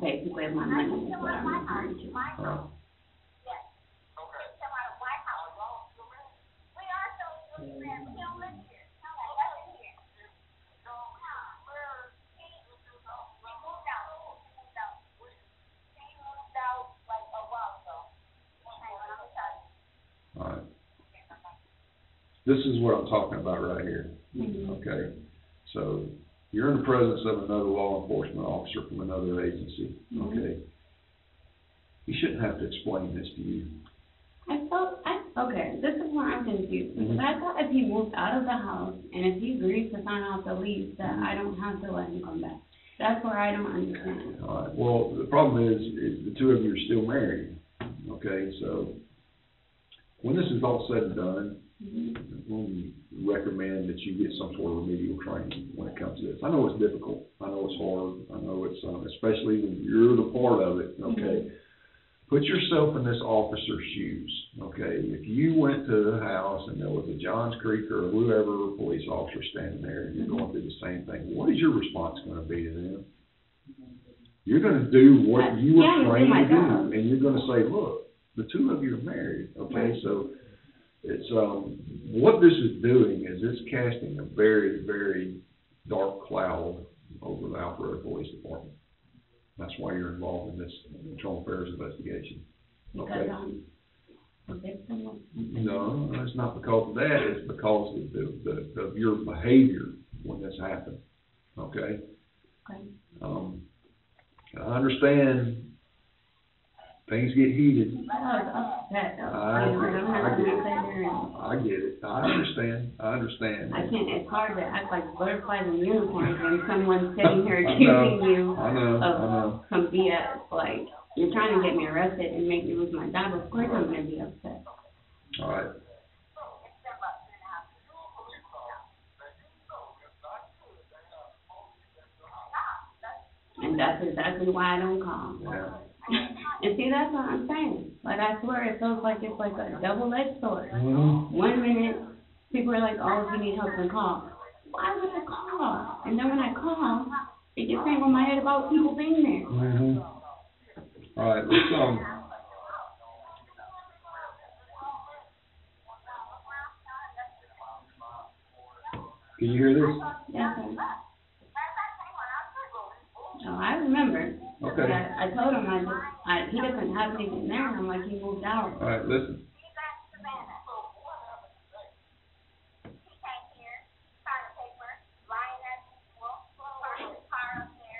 Basically, my money is what I'm referring to. all right. All right. This is what I'm talking about right here, okay? So, you're in the presence of another law enforcement officer from another agency, okay? He shouldn't have to explain this to you. Okay, this is where I'm confused, because I thought if he moved out of the house, and if he agrees to sign off the lease, that I don't have to let him come back. That's where I don't understand. All right, well, the problem is the two of you are still married, okay? So, when this is all said and done, we recommend that you get some sort of remedial training when it comes to this. I know it's difficult. I know it's hard. I know it's, especially when you're the part of it, okay? put yourself in this officer's shoes, okay? If you went to the house and there was a Johns Creek or whoever police officer standing there and you're going through the same thing, what is your response gonna be to them? You're gonna do what you were trained to do, and you're gonna say, look, the two of you are married, okay? So it's, what this is doing is it's casting a very, very dark cloud over the Alpharetta Police Department. That's why you're involved in this internal affairs investigation. Because Okay? I'm a victim of No, it's not because of that, it's because of your behavior when this happened, okay? Okay. I understand things get heated. I was upset. I get it, I understand. I can't, it's hard to act like butterflies in unicorns when someone's sitting here I accusing you I know. of some BS. Like, you're trying to get me arrested and make me lose my job. Of course I'm gonna be upset. All right. And that's exactly why I don't call. Yeah. And see, that's what I'm saying. Like, I swear it feels like it's like a double-edged sword. Mm-hmm. 1 minute, people are like, oh, if you need help, then call. Why would I call? And then when I call, it gets in my head about people being there. Mm-hmm. All right, let's, can you hear this? Yes, sir. Oh, I remember. Okay. I told him he doesn't have anything there, and I'm like, he moved out. All right, listen.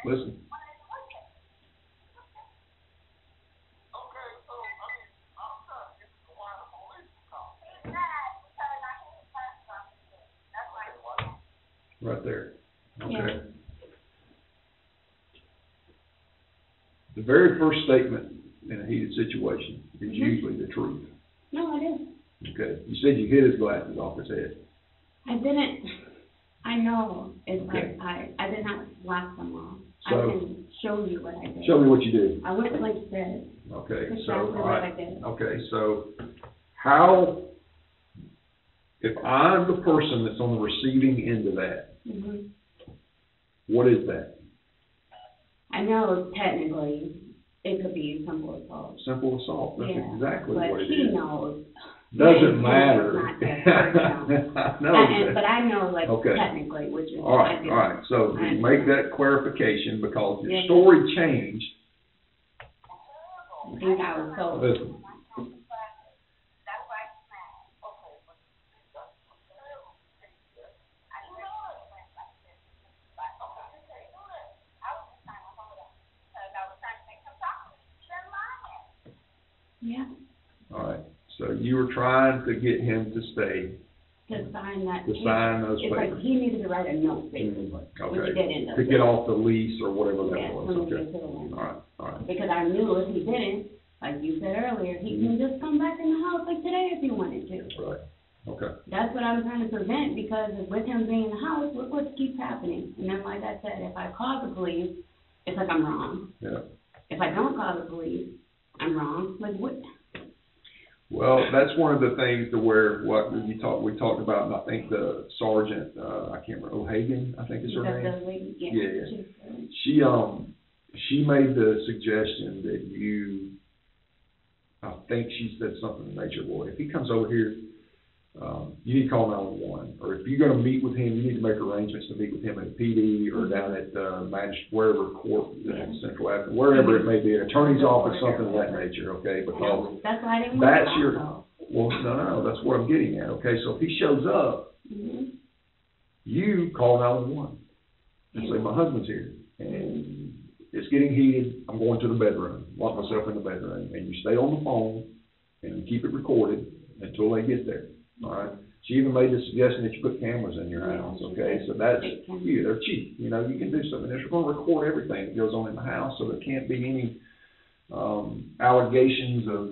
Listen. Right there. Okay. Yeah. The very first statement in a heated situation is usually the truth. No, it is. Okay. You said you hit his glasses off his head. I didn't. I know. It's Okay. like I did not slap them off. So- I can show you what I did. Show me what you did. I went like this. Okay, Exactly so, all what right. I did. Okay, so how, if I'm the person that's on the receiving end of that, Mhm. what is that? I know technically it could be simple assault. Simple assault, that's Yeah, exactly but what it he is. knows. Doesn't My matter. intent is not to hurt him. I know But that. I know, like, Okay. technically, which is All what I right, do. all right, so I you make that clarification because your Yeah. story changed. I think I was so. Listen, Yeah, all right, so you were trying to get him to stay, to sign that. to sign those It's like papers. he needed to write a note, basically, which he Okay, didn't. to get off the lease or whatever that Yeah, was, for me to okay. get to the land. All right, Because I knew if he didn't, like you said earlier, he can just come back in the house like today if he wanted to. right, okay. That's what I'm trying to prevent, because with him being in the house, look what keeps happening. And then, like I said, if I call the police, it's like I'm wrong. Yeah. If I don't call the police, I'm wrong. Like, what? Well, that's one of the things to where, we talked about, and I think the sergeant, I can't remember, O'Hagan, I think is her Because name. the lady, Yeah. She made the suggestion that I think she said something in the nature of, well, if he comes over here, you need to call 911, or if you're gonna meet with him, you need to make arrangements to meet with him at PD or down at, wherever court, Central Avenue, wherever it may be, an attorney's office, something of that nature, okay, because That's why I didn't want to that's call your, though. well, no, that's what I'm getting at, okay, so if he shows up, Mhm. you call 911 and say, my husband's here, and it's getting heated, I'm going to the bedroom, lock myself in the bedroom, and you stay on the phone, and you keep it recorded until they get there, all right? She even made the suggestion that you put cameras in your house, okay, so that's, they're cheap, you know, you can do something, they're gonna record everything that goes on in the house, so there can't be any, allegations of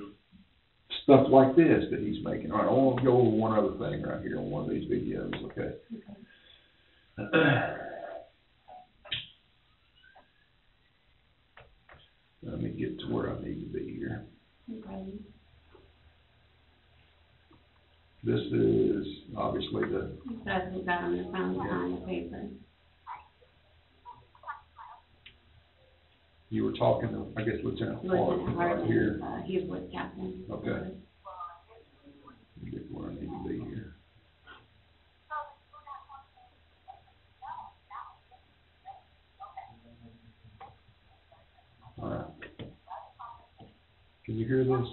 stuff like this that he's making. All right, I want to go over one other thing right here on one of these videos, okay? Let me get to where I need to be here. Okay. This is obviously That's what got on the phone on the paper. you were talking to, I guess, Lieutenant Lieutenant Clark right here. Hartman, he was with Captain. Okay. Let me get where I need to be here. All right. Can you hear this?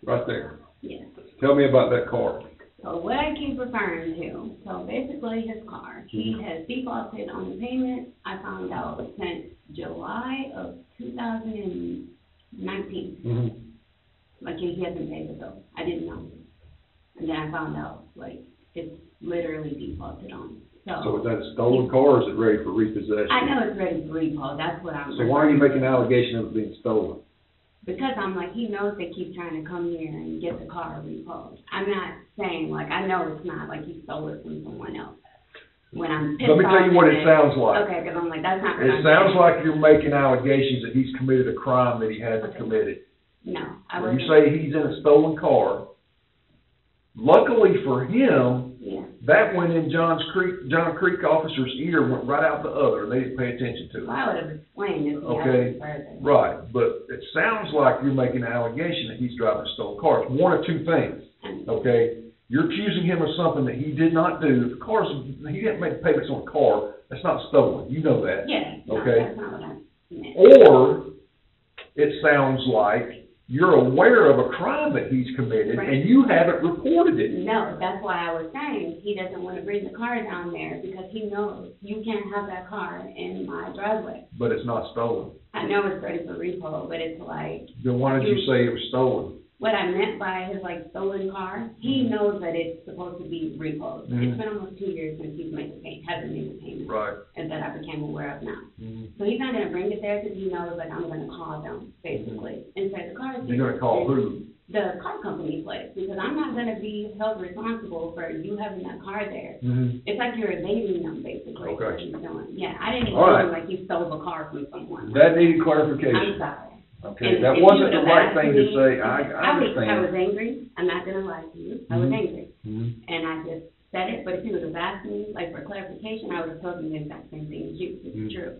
Right there. Yes. Tell me about that car. So what I keep referring to, so basically his car, he has defaulted on the payment, I found out since July of 2019. Mm-hmm. Like he hasn't paid the bill. I didn't know. And then I found out, like, it's literally defaulted on. So is that a stolen car or is it ready for repossession? I know it's ready for repo, that's what I'm. So why are you making an allegation of it being stolen? Because I'm like, he knows they keep trying to come here and get the car repoed. I'm not saying, like, I know it's not like he stole it from someone else. When I'm pissed Let me tell you what it sounds like. Okay, because I'm like, that's not what It I'm sounds saying. like you're making allegations that he's committed a crime that he hasn't committed. No, I When you wasn't. say he's in a stolen car, luckily for him, Yeah, that went in John Creek officer's ear, went right out the other, and they didn't pay attention to it. well, I would have explained it to you Okay. further. Right, but it sounds like you're making an allegation that he's driving a stolen car. It's one of two things, And okay? You're accusing him of something that he did not do. The car's, he didn't make payments on a car, that's not stolen, you know that. yeah, no, Okay. that's not what I meant. Or, it sounds like you're aware of a crime that he's committed, Right. and you haven't reported it. No, that's why I was saying he doesn't want to bring the car down there because he knows you can't have that car in my driveway. But it's not stolen. I know it's ready for repo, but it's like, Then why did you say it was stolen? what I meant by his like stolen car, he knows that it's supposed to be repoed. Mhm. It's been almost 2 years since he's made the payment, hasn't made the payment. Right. And that I became aware of now. Mhm. So he's not gonna bring it there because he knows like I'm gonna call them, basically, and say the car is. You're gonna call who? The car company place, because I'm not gonna be held responsible for you having that car there. Mm-hmm. It's like you're evading them, basically, is what Okay. he's doing. Yeah, I didn't even All know right. like he stole a car from someone. That needed I'm clarification. sorry. Okay, And that if wasn't you the would've right asked thing me- to say. I I understand. was angry, I'm not gonna lie to you, I was Mhm. angry, Mhm. and I just said it, but if you would have asked me, like, for clarification, I would have told you the exact same thing as you, it's Mhm. true.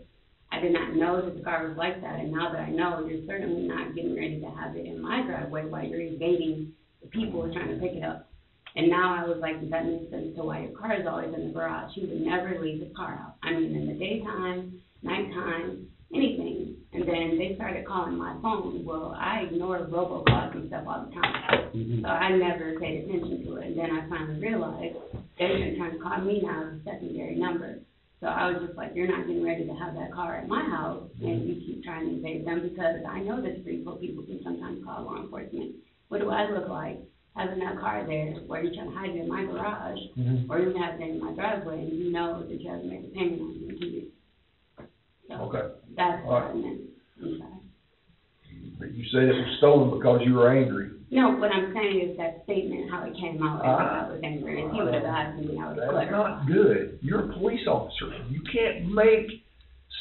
I did not know that the car was like that, and now that I know, you're certainly not getting ready to have it in my driveway while you're evading the people who are trying to pick it up. And now I was like, does that make sense to why your car is always in the garage? He would never leave his car out. I mean, in the daytime, nighttime, anything. And then they started calling my phone. Well, I ignore robocalls and stuff all the time. Mhm. So I never paid attention to it. And then I finally realized they've been trying to call me now as a secondary number. So I was just like, you're not getting ready to have that car at my house, and you keep trying to evade them because I know that repo people can sometimes call law enforcement. What do I look like having that car there where you're trying to hide it in my garage, Mhm. or you have it in my driveway, and you know that you haven't made a payment on it in 2 years? So Okay. that's All what right. I meant. I'm sorry. But you said it was stolen because you were angry. No, what I'm saying is that statement, how it came out, I was angry. If you would have asked me, I would have That's clarified. not good. You're a police officer. You can't make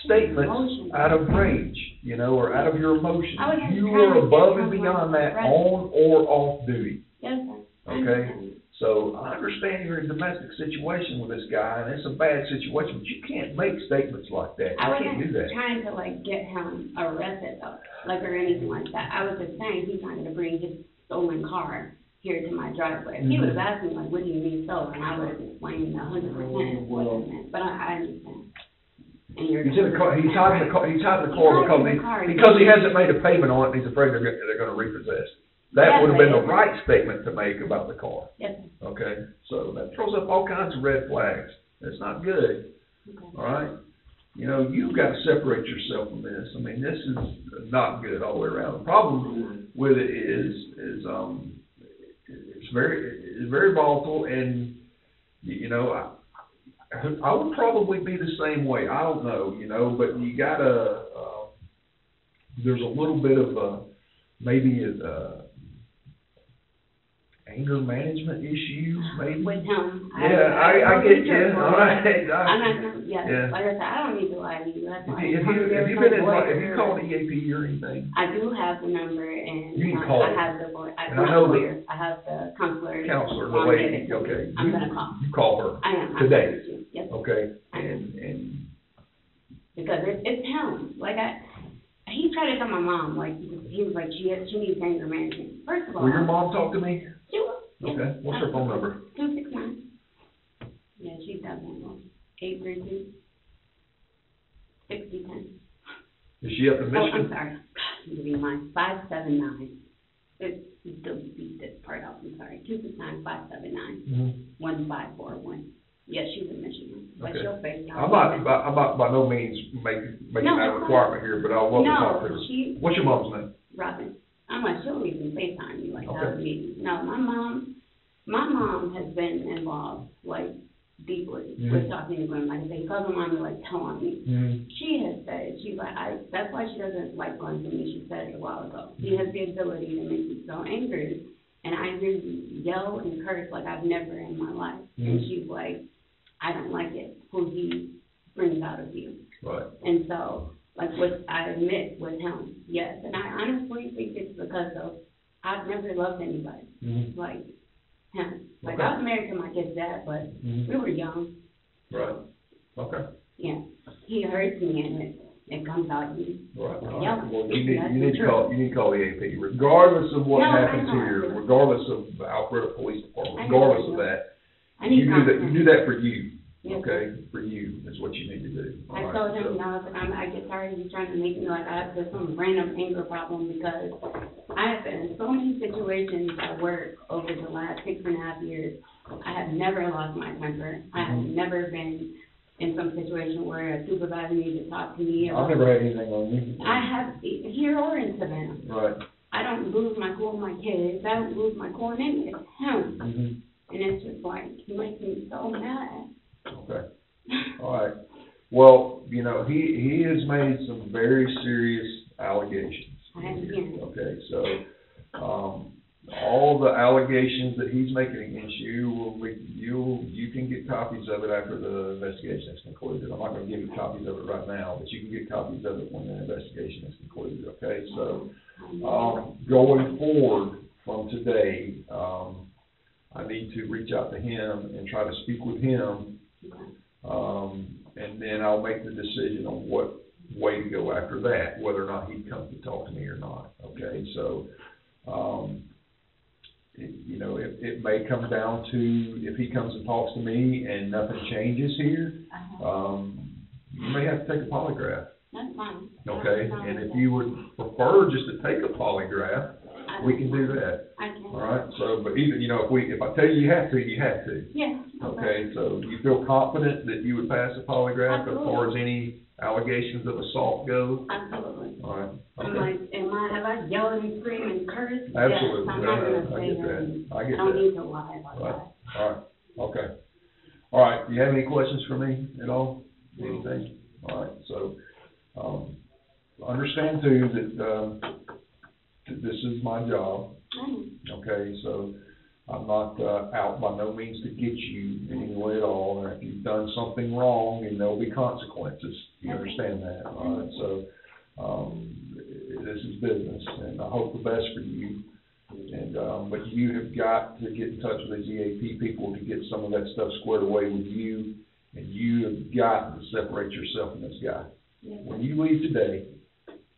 statements Emotions. out of rage, you know, or out of your emotions. I was just You trying are to above get and beyond that, someone on or off duty. Yes, sir. I Okay. understand. So I understand you're in a domestic situation with this guy, and it's a bad situation, but you can't make statements like that. You I can't do wasn't that. trying to like get him arrested though, like or anything like that. I was just saying he's not gonna bring his stolen car here to my driveway. If he would have asked me like, what do you mean stolen? I would have explained 100% what I meant, but I understand. And you're. He's in the car, he's hiding the car He's hiding the car. because he hasn't made a payment on it, and he's afraid they're gonna repossess. That Yeah, would have been the but- right statement to make about the car, Yes, sir. okay? So that throws up all kinds of red flags. That's not good, all right? You know, you've got to separate yourself from this. I mean, this is not good all the way around. The problem with it is it's very volatile, and, you know, I would probably be the same way. I don't know, you know, but you gotta, there's a little bit of maybe anger management issues, maybe. With him. Yeah, I get you. All right. I'm not gonna, Yeah. like I said, I don't need to lie to you. That's why Have you called EAP or anything? I do have the number, and You can call I it. have the lawyer. And I know I have the counselor. Counselor, the lady, okay. I'm gonna call. You call her. I am. Today. Yes. Okay, and. Because it's him. Like he tried to tell my mom, like, he was like, she needs anger management. First of all. Will your mom talk to me? Sure. Yes. Okay, what's her phone number? 269. Yeah, she's got one. 832-6010. Is she up in Oh, Michigan? I'm sorry. Let me give you mine. 579. It's still beat this part out. I'm sorry. 269-579-1541. Yes, she's in Michigan. But Okay. she'll face I'm not by no means making that requirement here, but I'll love to talk to her. What's your mom's name? Robin. I'm like, she'll even FaceTime you, like, Okay. have a meeting. No, my mom has been involved, like, deeply with talking to women. Like, they call her mom, like, telling me. She has said, she's like, that's why she doesn't like going to me. She said it a while ago. She has the ability to make me so angry, and I hear you yell and curse like I've never in my life. And she's like, I don't like it, who he brings out of you. Right. And so, like, I admit with him, yes. And I honestly think it's because of, I've never loved anybody like him. Like, Okay. I was married to my kid's dad, but we were young. Right. Okay. Yeah. He hurts me, and it comes out in me. Right. Yeah. Well, you need to call EAP, regardless of what happens here, regardless of the Alpharetta Police Department, regardless of that. You do that for you. Yes. Okay, for you is what you need to do. I told him, I get tired of you trying to make me like I have some random anger problem, because I have been in so many situations at work over the last 6.5 years. I have never lost my temper. I have never been in some situation where a supervisor needed to talk to me. I've never had anything on you. I have, here or in Savannah. Right. I don't lose my cool with my kids. I don't lose my cool in any of him. And it's just like, he makes me so mad. Okay. All right. Well, you know, he has made some very serious allegations. I have heard. Okay, so, all the allegations that he's making against you, you can get copies of it after the investigation is concluded. I'm not gonna give you copies of it right now, but you can get copies of it when the investigation is concluded, okay? So, going forward from today, I need to reach out to him and try to speak with him. And then I'll make the decision on what way to go after that, whether or not he comes to talk to me or not, okay? So, you know, it may come down to, if he comes and talks to me and nothing changes here, you may have to take a polygraph. That's fine. Okay, and if you would prefer just to take a polygraph, we can do that. I can. All right, so, but either, you know, if I tell you you have to, you have to. Yeah. Okay, so you feel confident that you would pass a polygraph as far as any allegations of assault go? Absolutely. All right, I'm okay. like, have I yelled and screamed and cursed? Absolutely. Yes, I'm No, not no, gonna I say get that. that. I get I don't that. need to lie about Right. that. All right, okay. All right, do you have any questions for me at all? Anything? All right, so, understand too that, this is my job, okay? So I'm not, out by no means to get you in any way at all. And if you've done something wrong, then there'll be consequences. You understand that, all right? So, this is business, and I hope the best for you. And, but you have got to get in touch with these EAP people to get some of that stuff squared away with you, and you have got to separate yourself from this guy. When you leave today,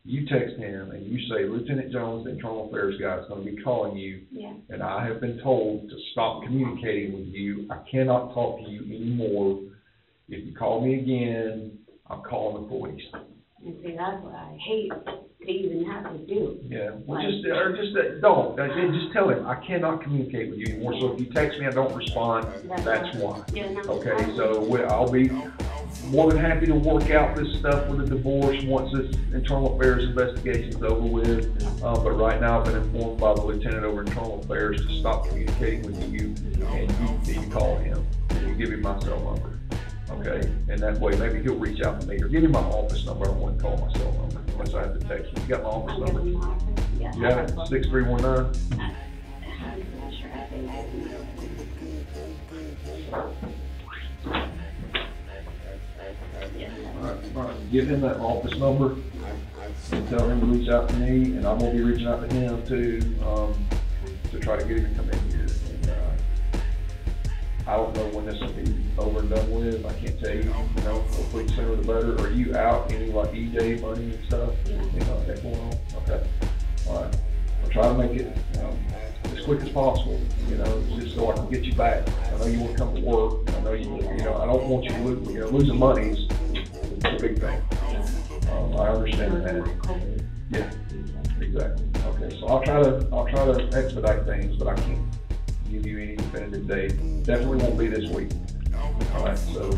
you text him and you say, Lieutenant Jones, the Internal Affairs guy, is going to be calling you, and I have been told to stop communicating with you. I cannot talk to you anymore. If you call me again, I'm calling the police. And see, that's what I hate. to even have to do. Yeah, well, just tell him, I cannot communicate with you anymore, so if you text me, I don't respond, that's why. Yeah, no, Okay, so I'll be more than happy to work out this stuff with the divorce once this internal affairs investigation's over with. But right now, I've been informed by the lieutenant over internal affairs to stop communicating with you, and you need to call him, and you give him my cell number. Okay, and that way, maybe he'll reach out to me, or give him my office number. I don't want to call my cell number unless I have to text him. You got my office I'll number? give them my office. Yeah. You got it, 6319? I'm not sure, I think. All right, give him that office number, and tell him to reach out to me, and I'm gonna be reaching out to him too, to try to get him to come in here. And, I don't know when this will be over and done with, I can't tell you, hopefully sooner the better. Are you out any like EJ money and stuff? Anything like that going on? Okay, all right, I'll try to make it, as quick as possible, just so I can get you back. I know you want to come to work, I know I don't want you to lose, losing money is a big thing. I understand that. Yeah, exactly. Okay, so I'll try to expedite things, but I can't give you any definitive date. Definitely won't be this week. All right, so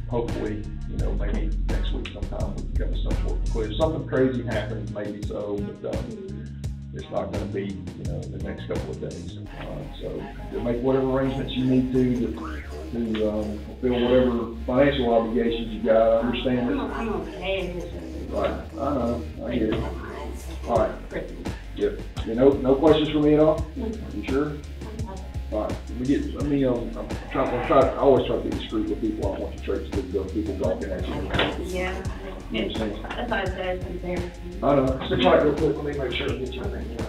hopefully, maybe next week sometime we can come to some sort of conclusion. If something crazy happens, maybe so, but it's not going to be, the next couple of days. So to make whatever arrangements you need to fulfill whatever financial obligations you got. I understand it. I'm okay. It's just- Right, I know, I get it. All right. Yep. No questions for me at all? You sure? All right. I always try to be discreet with people. I don't want you traipsing through people talking at you. Yeah. You understand? That's why I said it's embarrassing. I know. Stick right real quick. Let me make sure I get you in there.